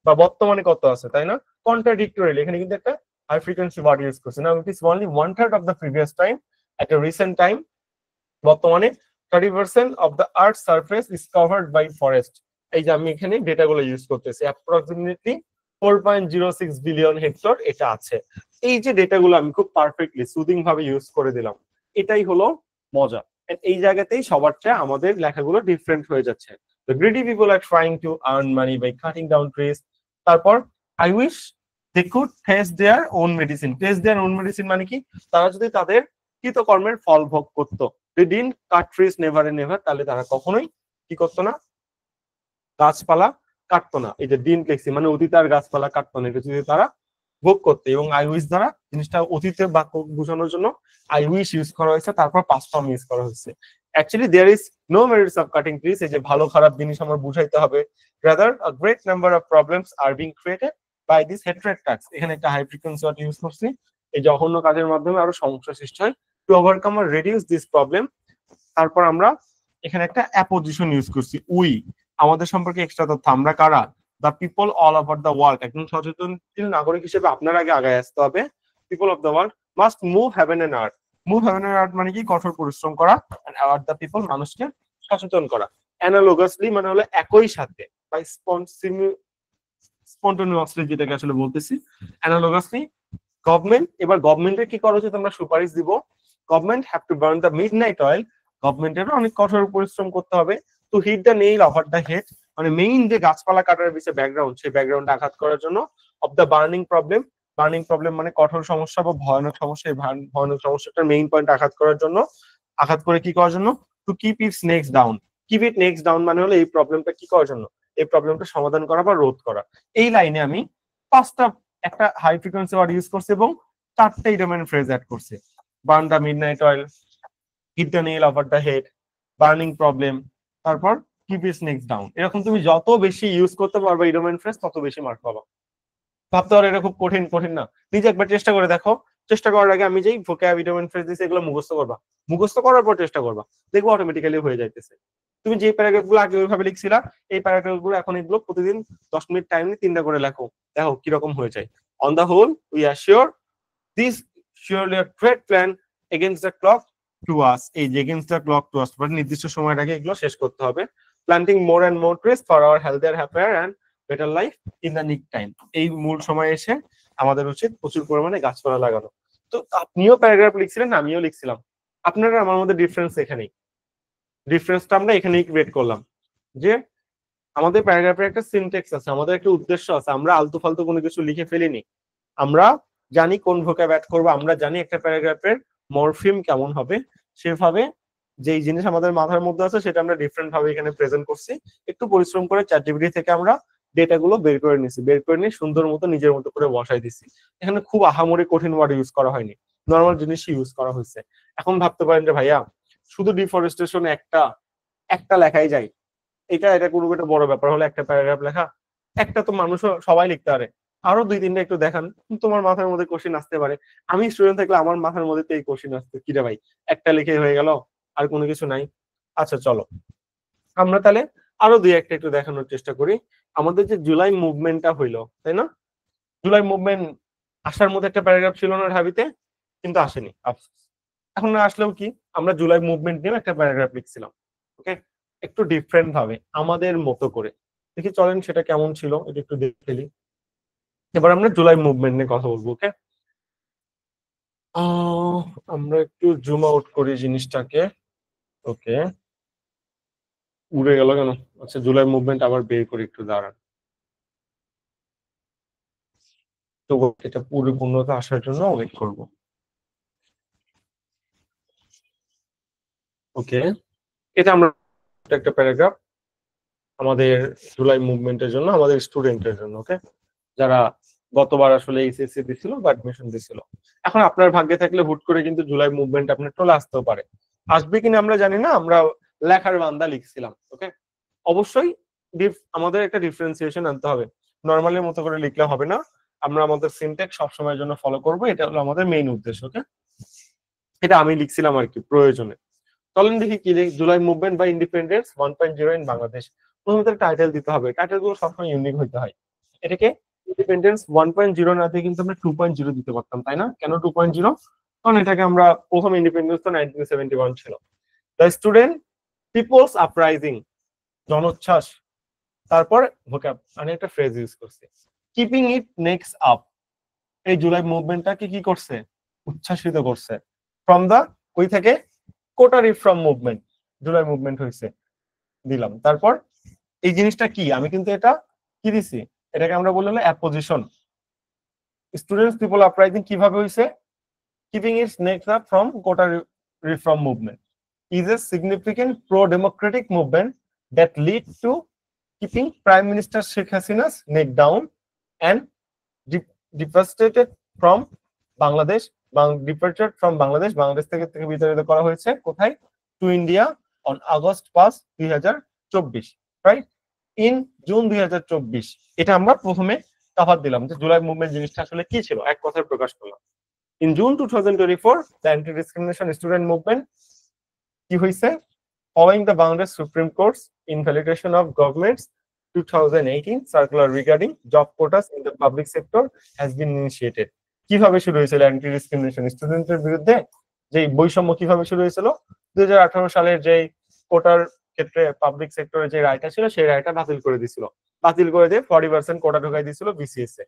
বা বর্তমানে কত আছে, তাই না? কন্ট্রাডিক্টরি, এখানে কিন্তু একটা হাই ফ্রিকোয়েন্সি ওয়ার্ড ইউজ করছি। Now it is only 1/3 of the previous time at a recent time. বর্তমানে 30% of the earth surface is covered by forest. এই যে আমি এখানে ডেটাগুলো ইউজ করতেছি, অ্যাপ্রক্সিমেটলি 4.06 বিলিয়ন হেক্টর এটা আছে। এই যে ডেটাগুলো আমি খুব পারফেক্টলি সুদিং ভাবে ইউজ করে দিলাম, এটাই হলো মজা। এই জায়গাতেই সবার চেয়ে আমাদের লেখাগুলো ডিফারেন্ট হয়ে যাচ্ছে। The greedy people are trying to earn money by cutting down trees। তারপর I wish they could taste their own medicine। taste their own medicine মানে কি, তারা যদি তাদের কৃতকর্মের ফল ভোগ করতো, they didn't cut trees never and never, তাহলে তারা কখনোই কি করতো না, গাছপালা কাটতো না। এই যে দিন লিখছি মানে অতীতে আর গাছপালা কাটতো না, এটা যদি তারা ভোগ করতে। এবং আই উইশ দ্বারা জিনিসটা অতীতের বাক্য বোঝানোর জন্য আই উইশ ইউজ করা হয়েছে, তারপর পাস্ট ফর্ম ইউজ করা হয়েছে। Actually there is no merits of cutting trees, এই যে ভালো খারাপ জিনিস আমরা বুঝাইতে হবে। Rather a great number of problems are being created by this hatred task. এখানে একটা হাই ফ্রিকোয়েন্সি ওয়ার্ড ইউজ করছি, এই জঘন্য কাজের মাধ্যমে আরো সমস্যা সৃষ্টি হয়। টু ওভারকাম আর রিডিউস দিস প্রবলেম। তারপর আমরা এখানে একটা অ্যাপোজিশন ইউজ করছি, উই। আমাদের সম্পর্কে এক্সট্রা তথ্য, আমরা কারা, the people all over the world. একজন সচেতনশীল নাগরিক হিসেবে আপনার আগে আগায় আসতে হবে। People of the world must move heaven and earth. Move heaven and earth মানে কি, কঠোর পরিশ্রম করা, এন্ড আওয়ার দ্য পিপল, মানুষকে সচেতন করা। অ্যানালোগাসলি মানে হলো একই সাথে, বাই স্পন্টানিয়াসলি যেটাকে আসলে বলতেছি, অ্যানালোগাসলি গভর্নমেন্ট। এবার গভর্নমেন্টের কি করা উচিত, আমরা সুপারিশ দিব। Government have to burn the midnight oil. গভর্নমেন্টেরও অনেক কঠোর পরিশ্রম করতে হবে। To hit the nail over the head, মানে মেইন যে গাছপালা কাটার বিষয়ে ব্যাকগ্রাউন্ড, সেই ব্যাকগ্রাউন্ডে আঘাত করার জন্য। Of the burning problem, burning problem মানে কঠোর সমস্যা বা ভয়ানক সমস্যা, এই ভয়ানক সমস্যাটার মেইন পয়েন্ট আঘাত করার জন্য। আঘাত করে কি করার জন্য, to keep its next down. Keep it next down মানে হলো এই প্রবলেমটা কি করার জন্য, এই প্রবলেমটা সমাধান করা বা রোধ করা। এই লাইনে আমি 5টা একটা হাই ফ্রিকোয়েন্সি ওয়ার্ড ইউজ করছি এবং 4টে ইডোমেন ফ্রেজ অ্যাড করছি। Burn the midnight oil, hit the nail over the head, burning problem, তারপর কিপ ইটস নেক্সট ডাউন। এরকম তুমি যত বেশি ইউজ করতে পারবে ইডোমেন ফ্রেজ, তত বেশি মার্ক পাবা। ভাবতে পারো এটা খুব কঠিন, কঠিন না। নিজে একবার চেষ্টা করে দেখো। চেষ্টা করার আগে আমি যেই ভোক্যাব ইডোমেন ফ্রেজ দিয়েছি এগুলো মুখস্থ করবা, মুখস্থ করার পর চেষ্টা করবা, দেখবো অটোমেটিক্যালি হয়ে যাইতেছে। তুমি যে প্যারাগ্রাফ গুলো আগে ওইভাবে লিখছিলা, এই প্যারাগ্রাফ গুলো এখন এগুলো প্রতিদিন 10 মিনিট টাইম নিয়ে 3টা করে লেখো, দেখো কিরকম হয়ে যায়। On the whole we are sure this surely a great plan against the clock to us। এই যে against the clock to us মানে নির্দিষ্ট সময়ের আগে এগুলো শেষ করতে হবে। planting more and more trees for our healthier, happier and better life in the nick time। এই মূল সময় এসে আমাদের উচিত প্রচুর পরিমাণে গাছপালা লাগানো। তো আপনিও প্যারাগ্রাফ লিখছিলেন, আমিও লিখছিলাম, আপনারা আমার মধ্যে ডিফারেন্স এখানেই। ডিফারেন্সটা আমরা এখানেই ক্রিয়েট করলাম যে আমাদের প্যারাগ্রাফের একটা সিনট্যাক্স আছে, আমাদের একটা উদ্দেশ্য আছে। আমরা আলতু ফালতু কোনো কিছু লিখে ফেলিনি। আমরা জানি কোন ভোক্যাব অ্যাড করবো, আমরা জানি একটা প্যারাগ্রাফের মরফিম কেমন হবে, সেভাবে যেই জিনিস আমাদের মাথার মধ্যে আছে সেটা আমরা ডিফারেন্ট ভাবে এখানে প্রেজেন্ট করছি। একটু পরিশ্রম করে চ্যাটজিপিটি থেকে আমরা ডেটাগুলো বের করে নিছি, বের করে নিয়ে সুন্দর মতো নিজের মতো করে বসাই দিছি। এখানে খুব আহামরি কঠিন ওয়ার্ড ইউজ করা হয়নি, নর্মাল জিনিসই ইউজ করা হয়েছে। এখন ভাবতে পারেন যে ভাইয়া শুধু ডিফরেস্টেশন একটা লেখাই যায়, এটা কোনো একটা বড় ব্যাপার হলো একটা প্যারাগ্রাফ লেখা? একটা তো মানুষ সবাই লিখতে পারে, আরো 2-3টা একটু দেখান, তোমার মাথার মধ্যে কোশ্চেন আসতে পারে। আমি স্টুডেন্ট থাকলে আমার মাথার মধ্যে তো এই কোশ্চেন আসতো, কিরে ভাই একটা লিখে হয়ে গেল, আর কোনো কিছু নাই। আচ্ছা চলো আমরা তাহলে আরো 2-1টা একটু দেখানোর চেষ্টা করি। আমাদের যে জুলাই মুভমেন্টটা হইলো, তাই না? জুলাই মুভমেন্ট আসার মধ্যে একটা প্যারাগ্রাফ ছিল না ঢাবিতে, কিন্তু আসেনি, আফসোস। এখন না আসলেও কি, আমরা জুলাই মুভমেন্ট নিয়ে একটা প্যারাগ্রাফ লিখছিলাম, ওকে, একটু ডিফারেন্ট ভাবে আমাদের মতো করে। দেখি চলেন সেটা কেমন ছিল, এটা একটু দেখে ফেলি। এবার আমরা জুলাই মুভমেন্ট নিয়ে কথা বলবো, ওকে। আমরা একটু জুম আউট করি জিনিসটাকে, ওকে। উড়ে গেল কেন? আচ্ছা, জুলাই মুভমেন্ট আবার বের করি, একটু দাঁড়ান। তো এটা পরিপূর্ণতা আসার জন্য ওয়েট করব। ওকে, এটা আমরা একটা প্যারাগ্রাফ আমাদের জুলাই মুভমেন্টের জন্য, আমাদের স্টুডেন্টের জন্য। ওকে, যারা গতবার আসলে এইচএসসি দিছিল বা অ্যাডমিশন দিছিল। এখন আপনার ভাগ্যে থাকলে হুট করে কিন্তু জুলাই মুভমেন্ট আপনার চলে আসতেও পারে। আসবে কিনা আমরা জানি না, আমরা লেখার বান্দা লিখছিলাম। ওকে, অবশ্যই আমাদের একটা ডিফারেন্সিয়েশন আনতে হবে, নর্মালের মতো করে লিখলে হবে না। আমরা আমাদের সিনট্যাক্স সবসময়ের জন্য ফলো করব, এটা হলো আমাদের মেইন উদ্দেশ্য। ওকে, এটা আমি লিখছিলাম আর কি প্রয়োজনে। চলেন দেখি কি জুলাই মুভমেন্ট বা ইন্ডিপেন্ডেন্স 1.0 ইন বাংলাদেশ। প্রথমত টাইটেল দিতে হবে, টাইটেল গুলো সবসময় ইউনিক হইতে হয়। এটাকে ইন্ডিপেন্ডেন্স 1.0 না দিয়ে কিন্তু আমরা 2.0 দিতে পারতাম, তাই না? কেন 2.0? কারণ এটাকে আমরা প্রথম ইন্ডিপেন্ডেন্স তো 1971 ছিল। দ্য স্টুডেন্ট পিপলস আপরাইজিং, জনোচ্ছ্বাস, তারপর ভোকাব মানে একটা ফ্রেজ ইউজ করছে, কিপিং ইট নেক্সট আপ। এই জুলাই মুভমেন্টটাকে কি করছে? উচ্ছ্বাসিত করছে। ফ্রম দা, ওই থেকে quota reform movement, July movement হয়েছে, দিলাম। তারপর এই জিনিসটা কি, আমি কিন্তু এটা কি দিছি, এটাকে আমরা বললাম অ্যাপোজিশন। স্টুডেন্টস পিপল আপরাইজিং কিভাবে হয়েছে? Keeping its next up from quota reform movement is a significant pro-democratic movement that lead to keeping Prime Minister Sheikh Hasina's neck down and devastated from Bangladesh, departed from Bangladesh, Bangladesh থেকে বিতাড়িত করা হয়েছে কোথায়? To India on August 5, 2024, right? In June 2024। এটা আমরা প্রথমে তফাৎ দিলাম যে জুলাই মুভমেন্ট জিনিসটা আসলে কি ছিল, এক কথায় প্রকাশ করলাম। In June 2024 the anti discrimination student movement কি হয়েছে? Following the Bangladesh Supreme Court's invalidation of government's 2018 circular regarding job quotas in the public sector has been initiated. কিভাবে শুরু হয়েছিল অ্যান্টি ডিসক্রিমিনেশন স্টুডেন্টের বিরুদ্ধে যে বৈষম্য, কিভাবে শুরু হয়েছিল? 2018 সালের যে কোটার ক্ষেত্রে পাবলিক সেক্টরে যে রায়টা ছিল, সেই রায়টা বাতিল করে দিছিল। বাতিল করে দিয়ে 40% কোটা ঢুকাই দিছিল বিসিএস এ।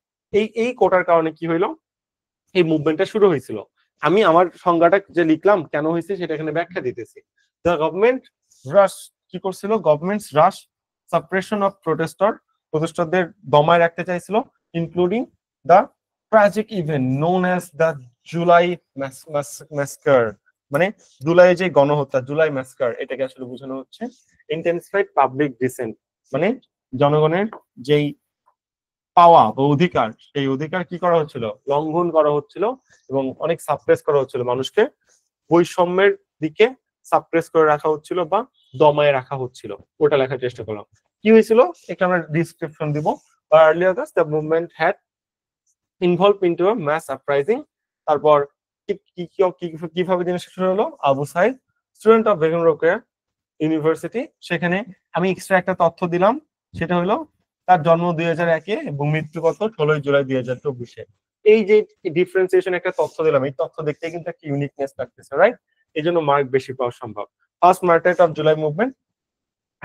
এই কোটার কারণে কি হইলো? এই মুভমেন্টটা শুরু হয়েছিল। আমি আমার সংজ্ঞাটা যে লিখলাম কেন হয়েছে সেটা এখানে ব্যাখ্যা দিতেছি। দ্য গভর্নমেন্ট রাশ কি করছিল? গভর্নমেন্ট রাশ সাপ্রেশন অফ প্রোটেস্টরদের দমায় রাখতে চাইছিল, including the tragic event known as the July massacre, মানে জুলাই যে গণহত্যা, জুলাই ম্যাসকার, এটাকে আসলে বোঝানো হচ্ছে ইন্টেন্সিফাইড পাবলিক ডিসেন্ট, মানে জনগণের যেই পাওয়া বা অধিকার, সেই অধিকার কি করা হচ্ছিল? লঙ্ঘন করা হচ্ছিল এবং অনেক সাপ্রেস করা হচ্ছিল, মানুষকে বৈষম্যের দিকে সাপ্রেস করে রাখা হচ্ছিল বা দমায় রাখা হচ্ছিল। ওটা লেখার চেষ্টা করলাম। কি হয়েছিল একটা আমরা ডিসক্রিপশন দিব। Earlier the movement had involve into a mass uprising. তারপর কিভাবে জিনিসটা শুরু হলো? Abu Sayed, student of Begum Rokeya University, সেখানে আমি এক্সট্রা একটা তথ্য দিলাম, সেটা হলো তার জন্ম 2001-এ এবং মৃত্যু কত? 16 জুলাই 2024-এ। এই যে ডিফারেন্সিয়েশন একটা তথ্য দিলাম, এই তথ্য দেখতে কিন্তু একটা ইউনিকনেস লাগতেছে, রাইট? এই জন্য মার্ক বেশি পাওয়া সম্ভব। First martyr of July movement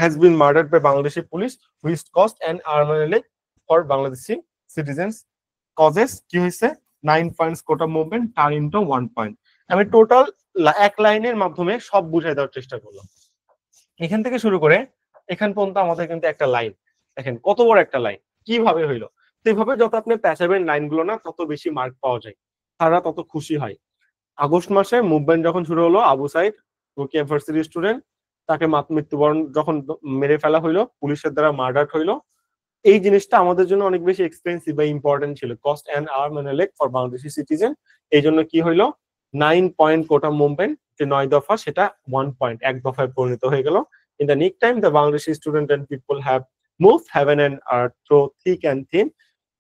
has been murdered by Bangladeshi police which caused an army for Bangladeshi citizens causes কি হয়েছে? 9 points কোটা মুভমেন্ট টার্ন ইনটু 1 পয়েন্ট। আমি টোটাল এক লাইনের মাধ্যমে সব বুঝাই দেওয়ার চেষ্টা করলাম। এখান থেকে শুরু করে এখান পর্যন্ত আমাদের কিন্তু একটা লাইন, দেখেন কত বড় একটা লাইন, কিভাবে হইলো? সেইভাবে যত আপনি প্যাচাবেন লাইনগুলো না, তত বেশি মার্ক পাওয়া যায়, তারা তত খুশি হয়। আগস্ট মাসে মুভমেন্ট যখন শুরু হলো, আবু সাইদ রোকেয়া ভার্সিটি স্টুডেন্ট, তাকে মৃত্যুবরণ যখন মেরে ফেলা হইলো, পুলিশের দ্বারা মার্ডার হইলো, এই জিনিসটা আমাদের জন্য অনেক বেশি এক্সপেন্সিভ বা ইম্পর্টেন্ট ছিল, cost and arm and leg for Bangladeshi citizen. এই জন্য কি হইলো? 9 পয়েন্ট কোটা মুভমেন্ট, যে 9 দফা, সেটা 1 পয়েন্ট, এক দফায় পরিণত হয়ে গেল। In the nick time the Bangladeshi student and people have move heaven and earth through thick and thin.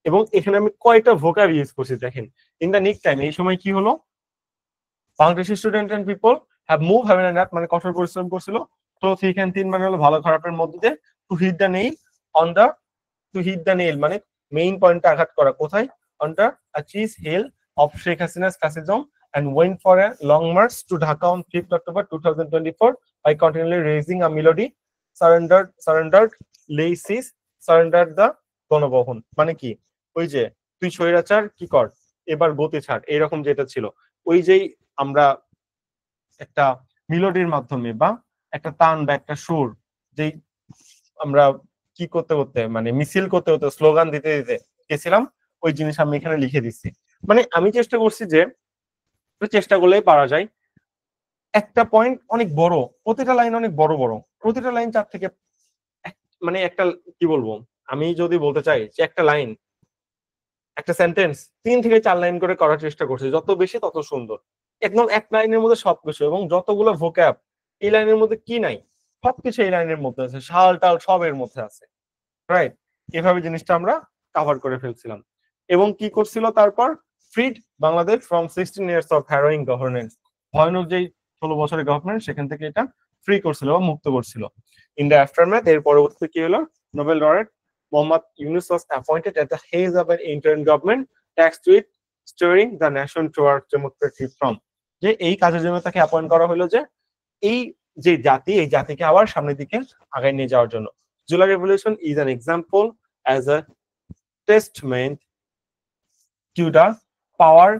এবং এখানে আমি কয়টা ভোকাব ইউজ করছি দেখেন। ইন দ্য নিক টাইম, এই সময় কি হলো? Bangladeshi student and people have move heaven and earth, মানে কঠোর পরিশ্রম করছিল। থ্রো থিক এন্ড থিন মানে হলো ভালো খারাপের মধ্যে দিয়ে। To hit the nail on the, to hit the nail মানে মেইন পয়েন্টে আঘাত করা, কোথায়? On the cheese heel of Sheikh Hasina's fascism and went for a long march to Dhaka on 5th October 2024 by continually raising a melody, surrendered laces, surrendered the গণবহন। মানে কি? ওই যে তুই স্বৈরাচার কি কর, এবার গতি ছাড়, এইরকম যেটা ছিল, ওই যেই আমরা একটা মিলোডির মাধ্যমে বা একটা তান বা একটা সুর যেই আমরা কি করতে করতে মানে মিছিল করতে করতে স্লোগান দিতে দিতে গেছিলাম, ওই জিনিস আমি এখানে লিখে দিচ্ছি। মানে আমি চেষ্টা করছি যে চেষ্টা করলেই পারা যায়। একটা পয়েন্ট অনেক বড়, প্রতিটা লাইন অনেক বড় বড়, প্রতিটা লাইন 4 থেকে মানে একটা কি বলবো, আমি যদি বলতে চাই যে একটা লাইন, একটা সেন্টেন্স 3 থেকে 4 লাইন করে করার চেষ্টা করছি, যত বেশি তত সুন্দর। একদম এক লাইনের মধ্যে সবকিছু, এবং যতগুলো ভোক্যাব এই লাইনের মধ্যে কি নাই সবকিছু এই লাইনের মধ্যে আছে, শাল টাল সব এর মধ্যে আছে, রাইট? এভাবে জিনিসটা আমরা কভার করে ফেলছিলাম। এবং কি করছিল তারপর, freed Bangladesh from 16 years of harrowing governance, ভয়ানক যেই 16 বছরের গভর্নমেন্ট সেখান থেকে এটা ফ্রি করছিল বা মুক্ত করছিল। ইন দ্য আফটারম্যাথ, এর পরবর্তীতে কি হলো, Nobel laureate Mohammad Yunus was appointed at the hedge of an interim government tasked with steering the nation towards democratic reform। যে এই কাজের জন্য তাকে অ্যাপয়েন্ট করা হলো, যে এই যে জাতি, এই জাতিকে আবার সামনের দিকে আগায় নিয়ে যাওয়ার জন্য। July Revolution is an example as a testament to the power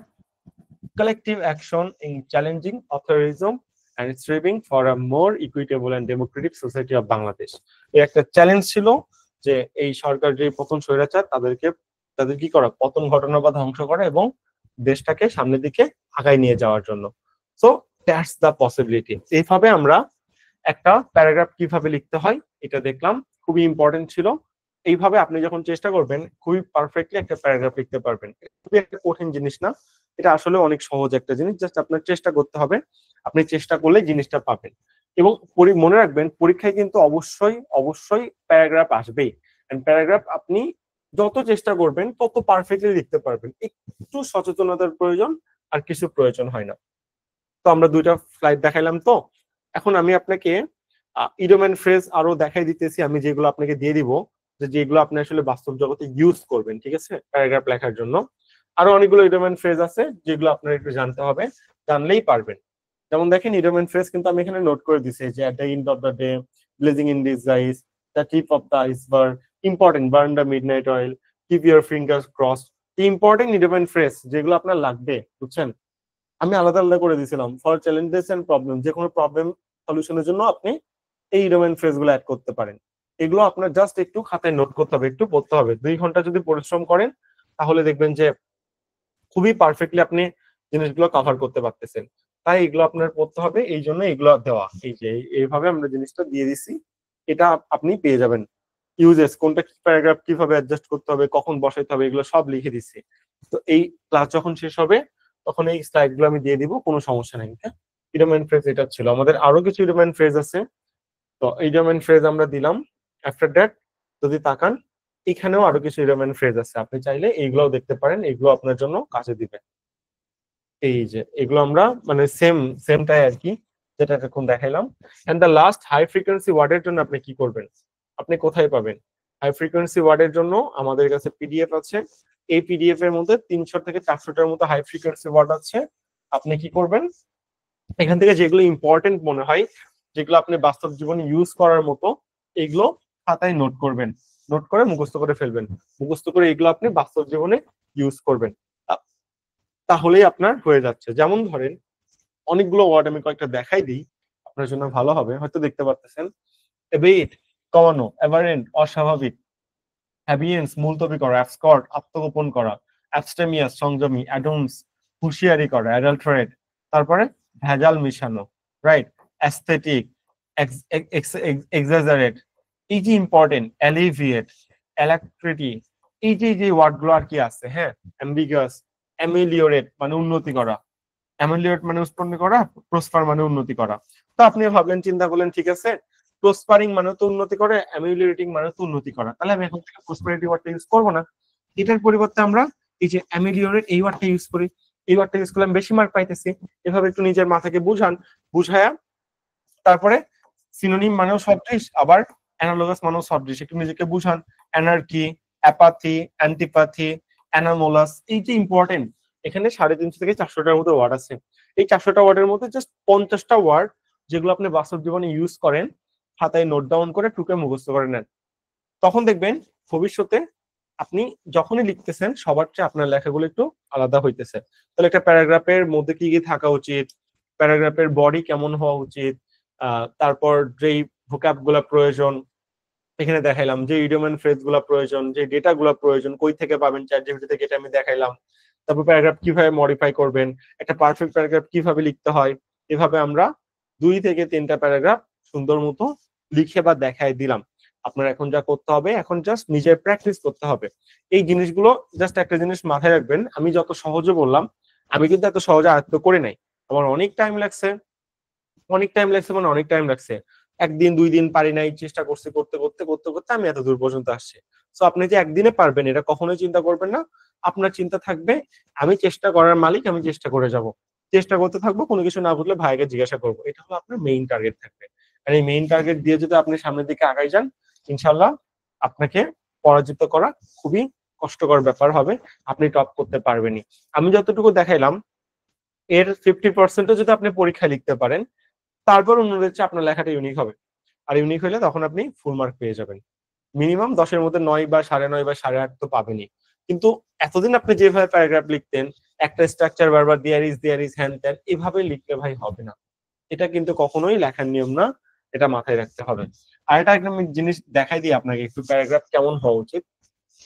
collective action in challenging authoritarianism and striving for a more equitable and democratic society of Bangladesh। এই একটা চ্যালেঞ্জ ছিল যে এই সরকার যে পতন স্বৈরাচার তাদের কি করা, পতন ঘটনা বা ধ্বংস করা এবং দেশটাকে সামনের দিকে আগায় নিয়ে যাওয়ার জন্য। So that's the possibility. এইভাবে আমরা একটা প্যারাগ্রাফ কিভাবে লিখতে হয় এটা দেখলাম, খুবই ইম্পর্টেন্ট ছিল। এইভাবে আপনি যখন চেষ্টা করবেন খুবই পারফেক্টলি একটা প্যারাগ্রাফ লিখতে পারবেন। খুবই একটা কঠিন জিনিস না, এটা আসলে অনেক সহজ একটা জিনিস, জাস্ট আপনার চেষ্টা করতে হবে। আপনি চেষ্টা করলে জিনিসটা পাবেন। এবং মনে রাখবেন, পরীক্ষায় কিন্তু অবশ্যই অবশ্যই প্যারাগ্রাফ আসবেই। প্যারাগ্রাফ আপনি যত চেষ্টা করবেন তত পারফেক্টলি লিখতে পারবেন। একটু সচেতনতার প্রয়োজন, আর কিছু প্রয়োজন হয় না। তো আমরা 2টা স্লাইড দেখাইলাম। তো এখন আমি আপনাকে ইডিয়ম এন্ড ফ্রেজ আরো দেখাই দিতেছি, আমি যেগুলো আপনাকে দিয়ে দিব, যে যেগুলো আপনি আসলে বাস্তব জগতে ইউজ করবেন, ঠিক আছে, প্যারাগ্রাফ লেখার জন্য। আরো অনেকগুলো ইডিয়ম এন্ড ফ্রেজ আছে যেগুলো আপনার একটু জানতে হবে, জানলেই পারবেন। যেমন দেখেন, ইডিয়ম এন্ড ফ্রেজ কিন্তু আমি এখানে নোট করে দিছি, যে at the end of the day, blazing in this guys, the tip of the iceberg, important, burn the midnight oil, keep your fingers crossed. Important idiom and phrase যেগুলো আপনার লাগবে, বুঝছেন, আমি আলাদা আলাদা করে দিয়েছিলাম। ফর চ্যালেঞ্জেস এন্ড প্রবলেম, যে কোনো প্রবলেম সলিউশনের জন্য আপনি এই ইডিয়ম এন্ড ফ্রেজ গুলো অ্যাড করতে পারেন। এগুলো আপনার জাস্ট একটু খাতায় নোট করতে হবে, একটু পড়তে হবে। 2 ঘন্টা যদি পরিশ্রম করেন তাহলে দেখবেন যে খুবই পারফেক্টলি আপনি জিনিসগুলো কভার করতে পারতেছেন। তাই এগুলো আপনার পড়তে হবে, এই জন্য এগুলো দেওয়া। এই যে এইভাবে আমরা জিনিসটা দিয়ে দিছি, এটা আপনি পেয়ে যাবেন। ইউজেস কোনটা, প্যারাগ্রাফ কিভাবে অ্যাডজাস্ট করতে হবে, কখন বসাইতে হবে, এগুলো সব লিখে দিচ্ছি। তো এই ক্লাস যখন শেষ হবে তখন এই স্লাইড গুলো আমি দিয়ে দিব, কোনো সমস্যা নেই। ইডিয়ম এন্ড ফ্রেজ এটা ছিল। আমাদের আরো কিছু ইডিয়ম এন্ড ফ্রেজ আছে, তো ইডিয়ম এন্ড ফ্রেজ আমরা দিলাম। আফটার দ্যাট যদি তাকান, এখানেও আরো কিছু ইডিয়ম এন্ড ফ্রেজ আছে, আপনি চাইলে এইগুলোও দেখতে পারেন, এগুলো আপনার জন্য কাজে দিবে। এই যে এগুলো আমরা মানে সেমটাই আর কি, যেটা এখন দেখাইলাম। And the last, high frequency ওয়ার্ডের জন্য আপনি কি করবেন, আপনি কোথায় পাবেন হাই ফ্রিকোয়েন্সি ওয়ার্ডের জন্য? আমাদের কাছে পিডিএফ আছে। এই পিডিএফ এর মধ্যে 300 থেকে 400টার মতো হাই ফ্রিকোয়েন্সি ওয়ার্ড আছে। আপনি কি করবেন, এখান থেকে যেগুলো ইম্পর্টেন্ট মনে হয়, যেগুলো আপনি বাস্তব জীবনে ইউজ করার মতো, এগুলো খাতায় নোট করবেন, নোট করে মুখস্থ করে ফেলবেন। মুখস্থ করে এগুলো আপনি বাস্তব জীবনে ইউজ করবেন, তাহলেই আপনার হয়ে যাচ্ছে। যেমন ধরেন, অনেকগুলো ওয়ার্ড আমি কয়েকটা দেখাই দিই, আপনার জন্য ভালো হবে। হয়তো দেখতে পাচ্ছেন, এবেট কমানো, এভারেন্ট অস্বাভাবিক, হ্যাবিয়েন্স মুলতবি করা, অ্যাবসকর্ড আত্মগোপন করা, অ্যাবস্টেমিয়াস সংযমী, অ্যাডমস হুঁশিয়ারি করা, অ্যাডাল্টারেট তারপরে ভেজাল মিশানো, রাইট, অ্যাস্থেটিক, এক্সাজারেট, এই যে ইম্পর্টেন্ট, অ্যালিভিয়েট, অ্যালাক্ট্রিটি, এই যে ওয়ার্ডগুলো আর কি আছে, হ্যাঁ, অ্যাম্বিগাস, অ্যামেলিওরেট মানে উন্নতি করা, অ্যামেলিওরেট মানে উৎপন্ন করা, প্রসপার মানে উন্নতি করা। তো আপনি ভাবলেন, চিন্তা করলেন, ঠিক আছে, প্রসপারিং মানে তো উন্নতি করে, অ্যামেলিওরেটিং মানে তো উন্নতি করা, তাহলে আমি এখন থেকে প্রসপারিটি ওয়ার্ডটা ইউজ করবো না। এটার পরিবর্তে আমরা এই যে অ্যামেলিওরেট এই ওয়ার্ডটা ইউজ করি। এই ওয়ার্ডটা ইউজ করলে আমি বেশি মার্ক পাইতেছি। এভাবে একটু নিজের মাথাকে বুঝায়া তারপরে সিনোনিম মানেও সদৃশ, আবার অ্যানালগাস মানেও সদৃশ, একটু নিজেকে বুঝান। অ্যানার্কি, অ্যাপাথি, অ্যান্টিপ্যাথি, অ্যানামোলাস, এই যে ইম্পর্টেন্ট, এখানে 350 থেকে 400টার মতো ওয়ার্ড আছে। এই 400টা ওয়ার্ডের মধ্যে জাস্ট 50টা ওয়ার্ড যেগুলো আপনি বাস্তব জীবনে ইউজ করেন, খাতায় নোট ডাউন করে টুকে মুখস্থ করে নেন। তখন দেখবেন ভবিষ্যতে আপনি যখনই লিখতেছেন সবার চেয়ে আপনার লেখাগুলো একটু আলাদা হইতেছে। তাহলে একটা প্যারাগ্রাফের মধ্যে কি কি থাকা উচিত, প্যারাগ্রাফের বডি কেমন হওয়া উচিত, তারপর যেই ভোক্যাব গুলা প্রয়োজন এখানে দেখাইলাম, যে ইডিয়ম এন্ড ফ্রেজ গুলা প্রয়োজন, যে ডেটা গুলা প্রয়োজন কই থেকে পাবেন চ্যাটজিপিটি থেকে, এটা আমি দেখাইলাম। তারপর প্যারাগ্রাফ কিভাবে মডিফাই করবেন, একটা পারফেক্ট প্যারাগ্রাফ কিভাবে লিখতে হয়, এভাবে আমরা 2 থেকে 3টা প্যারাগ্রাফ সুন্দর মতো লিখে বা দেখাই দিলাম। আপনার এখন যা করতে হবে, এখন জাস্ট নিজের প্র্যাকটিস করতে হবে এই জিনিসগুলো। জাস্ট একটা জিনিস মাথায় রাখবেন, আমি যত সহজে বললাম, আমি কিন্তু এত সহজে আয়ত্ত করে নাই। আমার অনেক টাইম লাগছে, মানে অনেক টাইম লাগছে। 1 দিন 2 দিন পারি নাই, চেষ্টা করছি, করতে করতে করতে করতে আমি এত দূর পর্যন্ত আসছি। তো আপনি যে একদিনে পারবেন এটা কখনোই চিন্তা করবেন না। আপনার চিন্তা থাকবে আমি চেষ্টা করার মালিক, আমি চেষ্টা করে যাব, চেষ্টা করতে থাকবো, কোনো কিছু না বুঝলে ভাইকে জিজ্ঞাসা করবো। এটা হলো আপনার মেইন টার্গেট থাকবে। আর এই মেইন টার্গেট দিয়ে যদি আপনি সামনের দিকে আগাই যান, ইনশাল্লাহ আপনাকে পরাজিত করা খুবই কষ্টকর ব্যাপার হবে, আপনি টপ করতে পারবেনই। আমি যতটুকু দেখাইলাম এর 50% যদি আপনি পরীক্ষা লিখতে পারেন, তারপর অনুরোধ হচ্ছে আপনার লেখাটা ইউনিক হবে। আর ইউনিক হলে তখন আপনি ফুল মার্ক পেয়ে যাবেন। মিনিমাম 10-এর মধ্যে 9 বা 9.5 বা 8.5 তো পাবেনই। কিন্তু এতদিন আপনি যেভাবে প্যারাগ্রাফ লিখতেন, একটা স্ট্রাকচার বারবার দেয়ার ইজ হ্যান ত্যান, এভাবে লিখলে ভাই হবে না। এটা কিন্তু কখনোই লেখার নিয়ম না, এটা মাথায় রাখতে হবে। আর এটা একদম জিনিস দেখাই দিই আপনাকে, একটু প্যারাগ্রাফ কেমন হওয়া উচিত,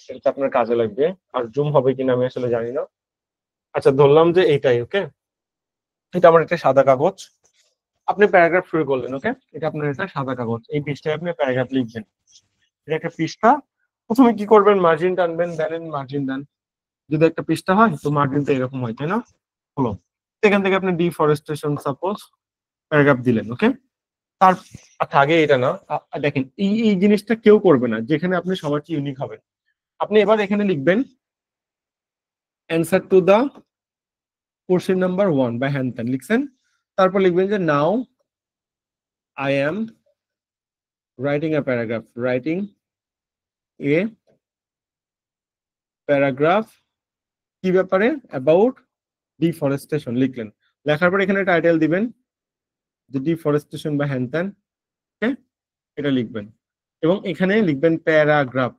এটা আপনার কাজে লাগবে। আর জুম হবে কিনা আমি আসলে জানি না। আচ্ছা, ধরলাম যে এইটাই, ওকে, এটা আমার একটা সাদা কাগজ, আপনি প্যারাগ্রাফ শুরু করলেন, ওকে, এটা আপনার একটা সাদা কাগজ, এই পৃষ্ঠায় আপনি প্যারাগ্রাফ লিখবেন। এটা একটা পৃষ্ঠা, প্রথমে কি করবেন, মার্জিন টানবেন, দেন মার্জিন দেন। যদি একটা পৃষ্ঠা হয় তো মার্জিন তো এরকম হয়, তাই না? হলো, এখান থেকে আপনি ডিফরেস্টেশন সাপোজ প্যারাগ্রাফ দিলেন, ওকে। তার আচ্ছা, আগে এটা না, দেখেন এই এই জিনিসটা কেউ করবে না যেখানে আপনি সবার চেয়ে ইউনিক হবেন। আপনি এবার এখানে লিখবেন answer to the question number 1 বা হ্যান ত্যান লিখছেন। তারপর লিখবেন যে now I am writing a paragraph, writing a paragraph কি ব্যাপারে, অ্যাবাউট ডিফরেস্টেশন লিখলেন। লেখার পর এখানে টাইটেল দিবেন যে ডিফরেস্টেশন বা হ্যান ত্যান, ওকে, এটা লিখবেন। এবং এখানে লিখবেন প্যারাগ্রাফ,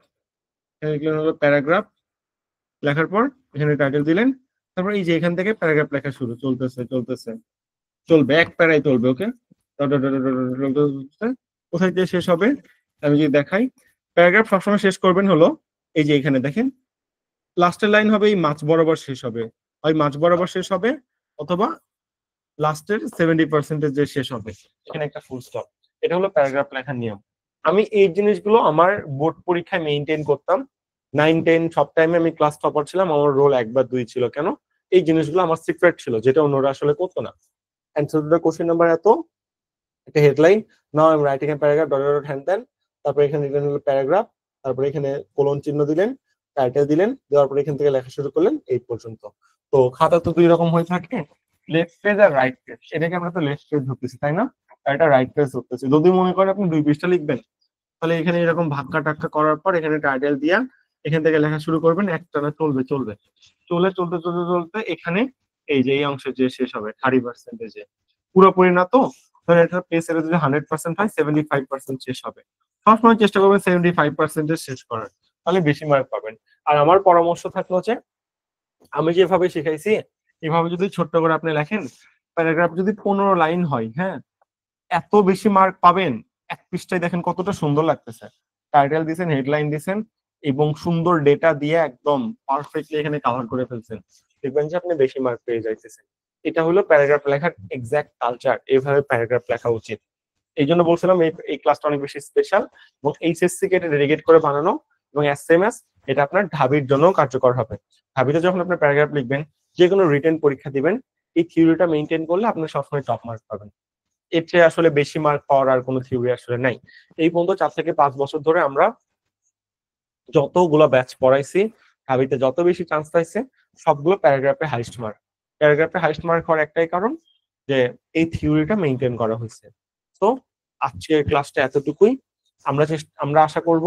এখানে লিখলেন হলো প্যারাগ্রাফ। লেখার পর এখানে টাইটেল দিলেন। তারপর এই যে এখান থেকে প্যারাগ্রাফ লেখা শুরু, চলতেছে চলতেছে চলবে, এক প্যারাই চলবে, ওকে। কোথায় দিয়ে শেষ হবে আমি যদি দেখাই, প্যারাগ্রাফ সবসময় শেষ করবেন হলো এই যে এখানে দেখেন, লাস্টের লাইন হবে এই মাঝ বরাবর শেষ হবে, হয় মাঝ বরাবর শেষ হবে অথবা লাস্টের 70% যে শেষ হবে, এখানে একটা ফুল স্টপ। এটা হলো প্যারাগ্রাফ লেখার নিয়ম। আমি এই জিনিসগুলো আমার বোর্ড পরীক্ষায় মেইনটেইন করতাম। 9-10 সব টাইমে আমি ক্লাস টপার ছিলাম, আমার রোল 1 বা 2 ছিল। কেন? এই জিনিসগুলো আমার সিক্রেট ছিল, যেটা অন্যরা আসলে করতো না। Answer to the question number এত, একটা headline, now I am writing a paragraph dot dot হ্যান দেন, তারপর এখানে দিলেন হলো প্যারাগ্রাফ, তারপরে এখানে কোলন চিহ্ন দিলেন, টাইটেল দিলেন, দেওয়ার পরে এখান থেকে লেখা শুরু করলেন এই পর্যন্ত। তো খাতা তো 2 রকম হয়ে থাকে, লেফট পেজ আর রাইট পেজ। এটাকে আমরা তো লেফট পেজ ধরতেছি, তাই না? আর এটা রাইট পেজ ধরতেছি। যদি মনে করেন আপনি 2 পৃষ্ঠা লিখবেন, তাহলে এখানে এরকম ভাক্কা টাক্কা করার পর এখানে টাইটেল দিয়া এখান থেকে লেখা শুরু করবেন, একটানা চলবে চলবে চলে চলতে চলতে চলতে এখানে এই যে এই অংশে যে শেষ হবে 30%, পুরোপুরি না তো, ধরেন এটা পেসের যদি 100% হয় 75% শেষ হবে। সবসময় চেষ্টা করবেন 75% শেষ করার, তাহলে বেশি মার্ক পাবেন। আর আমার পরামর্শ থাকলো যে আমি যেভাবে শিখাইছি এভাবে যদি ছোট্ট করে আপনি লেখেন, প্যারাগ্রাফ যদি 15 লাইন হয়, হ্যাঁ, এত বেশি মার্ক পাবেন। 1 পৃষ্ঠায় দেখেন কতটা সুন্দর লাগতেছে, টাইটেল দিছেন, হেডলাইন দিছেন এবং সুন্দর ডেটা দিয়ে একদম পারফেক্টলি এখানে কভার করে ফেলছেন, দেখবেন যে আপনি বেশি মার্ক পেয়ে যাইতেছেন। এটা হলো প্যারাগ্রাফ লেখার এক্সাক্ট কালচার, এইভাবে প্যারাগ্রাফ লেখা উচিত। এই জন্য বলছিলাম এই ক্লাসটা অনেক বেশি স্পেশাল, এবং এইচএসসি কে এটা ডেডিকেট করে বানানো, এবং এসএমএস এটা আপনার ঢাবির জন্য কার্যকর হবে। ঢাবিতে যখন আপনি প্যারাগ্রাফ লিখবেন, যে কোনো রিটেন পরীক্ষা দিবেন, এই থিওরিটা মেইনটেইন করলে আপনি সবসময় টপ মার্ক পাবেন। এর চেয়ে আসলে বেশি মার্ক পাওয়ার আর কোনো থিওরি আসলে নাই। এই পর্যন্ত 4 থেকে 5 বছর ধরে আমরা যতগুলো ব্যাচ পড়াইছি, ঢাবিতে যত বেশি চান্স পাইছে সবগুলো প্যারাগ্রাফে হাইস্ট মার্ক। প্যারাগ্রাফে হাইস্ট মার্ক হওয়ার একটাই কারণ যে এই থিওরিটা মেইনটেইন করা হয়েছে। তো আজকের ক্লাসটা এতটুকুই। আমরা আশা করব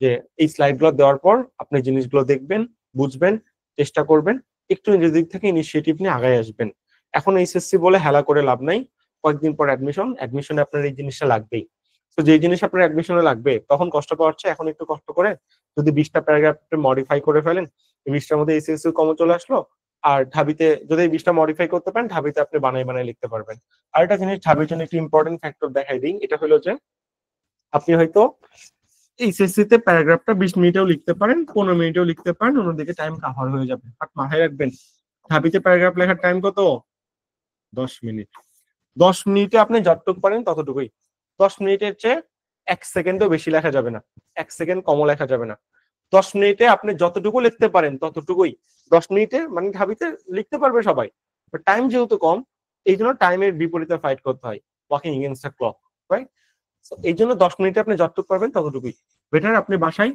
যে এই স্লাইডগুলো দেওয়ার পর আপনি জিনিসগুলো দেখবেন, বুঝবেন, চেষ্টা করবেন, একটু নিজের দিক থেকে ইনিশিয়েটিভ নিয়ে আগায় আসবেন। এখন এইচএসসি বলে হেলা করে লাভ নাই, কয়েকদিন পর অ্যাডমিশনে আপনার এই জিনিসটা লাগবেই। তো যে জিনিস আপনার অ্যাডমিশনে লাগবে তখন কষ্ট পাওয়ার চেয়ে এখন একটু কষ্ট করে যদি 20টা প্যারাগ্রাফ মডিফাই করে ফেলেন, 20টার মধ্যে এইচএসসি কমন চলে আসলো। আর ঢাবিতে যদি 20টা মডিফাই করতে পারেন, ঢাবিতে আপনি বানাই বানাই লিখতে পারবেন। আর একটা জিনিস ঢাবির জন্য একটি ইম্পর্টেন্ট ফ্যাক্টর দেখাই দিই, এটা হলো যে আপনি হয়তো এইচএসসি তে প্যারাগ্রাফটা 20 মিনিটেও লিখতে পারেন, 15 মিনিটেও লিখতে পারেন, অন্যদিকে টাইম কাভার হয়ে যাবে। বাট মাথায় রাখবেন, ঢাবিতে প্যারাগ্রাফ লেখার টাইম কত? 10 মিনিট। 10 মিনিটে আপনি যতটুকু পারেন ততটুকুই। 10 মিনিটের চেয়ে 1 সেকেন্ডও বেশি লেখা যাবে না, 1 সেকেন্ড কমও লেখা যাবে না। 10 মিনিটে আপনি যতটুকু লিখতে পারেন ততটুকুই। 10 মিনিটে মানে ঢাবিতে লিখতে পারবে সবাই, টাইম যেহেতু কম, এই জন্য টাইমের বিপরীতে ফাইট করতে হয়, walking against the clock, right? এই জন্য 10 মিনিটে আপনি যতটুকু পারবেন ততটুকুই বেটার। আপনি বাসায়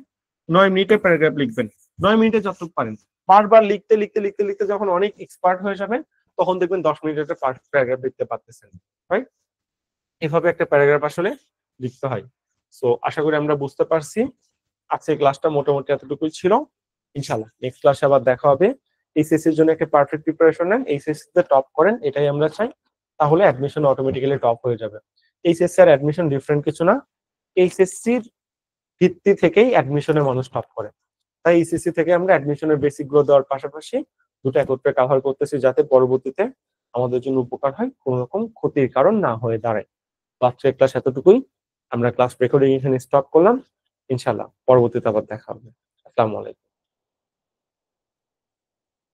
9 মিনিটে প্যারাগ্রাফ লিখবেন, 9 মিনিটে যতটুকু পারেন। বারবার লিখতে লিখতে লিখতে লিখতে যখন অনেক এক্সপার্ট হয়ে যাবেন, তখন দেখবেন 10 মিনিটে একটা পারফেক্ট প্যারাগ্রাফ লিখতে পারতেছেন, রাইট? এভাবে একটা প্যারাগ্রাফ আসলে লিখতে হয়। সো আশা করি আমরা বুঝতে পারছি। আজকের ক্লাসটা মোটামুটি এতটুকুই ছিল। ইনশাআল্লাহ নেক্সট ক্লাসে আবার দেখা হবে। এইচএসসি এর জন্য একটা পারফেক্ট প্রিপারেশন নেন, এইচএসসি তে টপ করেন, এটাই আমরা চাই। তাহলে অ্যাডমিশন অটোমেটিক্যালি টপ হয়ে যাবে। এইচএসসি আর অ্যাডমিশন ডিফারেন্ট কিছু না। এইচএসসির ভিত্তি থেকেই অ্যাডমিশনে মানুষ টপ করে। তাই এইচএসসি থেকে আমরা অ্যাডমিশনের বেসিক গুলো দেওয়ার পাশাপাশি দুটো একত্রে কভার করতেছি, যাতে পরবর্তীতে আমাদের জন্য উপকার হয়, কোনো রকম ক্ষতির কারণ না হয়ে দাঁড়ায়। আজকের ক্লাস এতটুকুই। আমরা ক্লাস রেকর্ডিং এখানে স্টপ করলাম। ইনশাআল্লাহ পরবর্তীতে আবার দেখা হবে। আসসালামু আলাইকুম।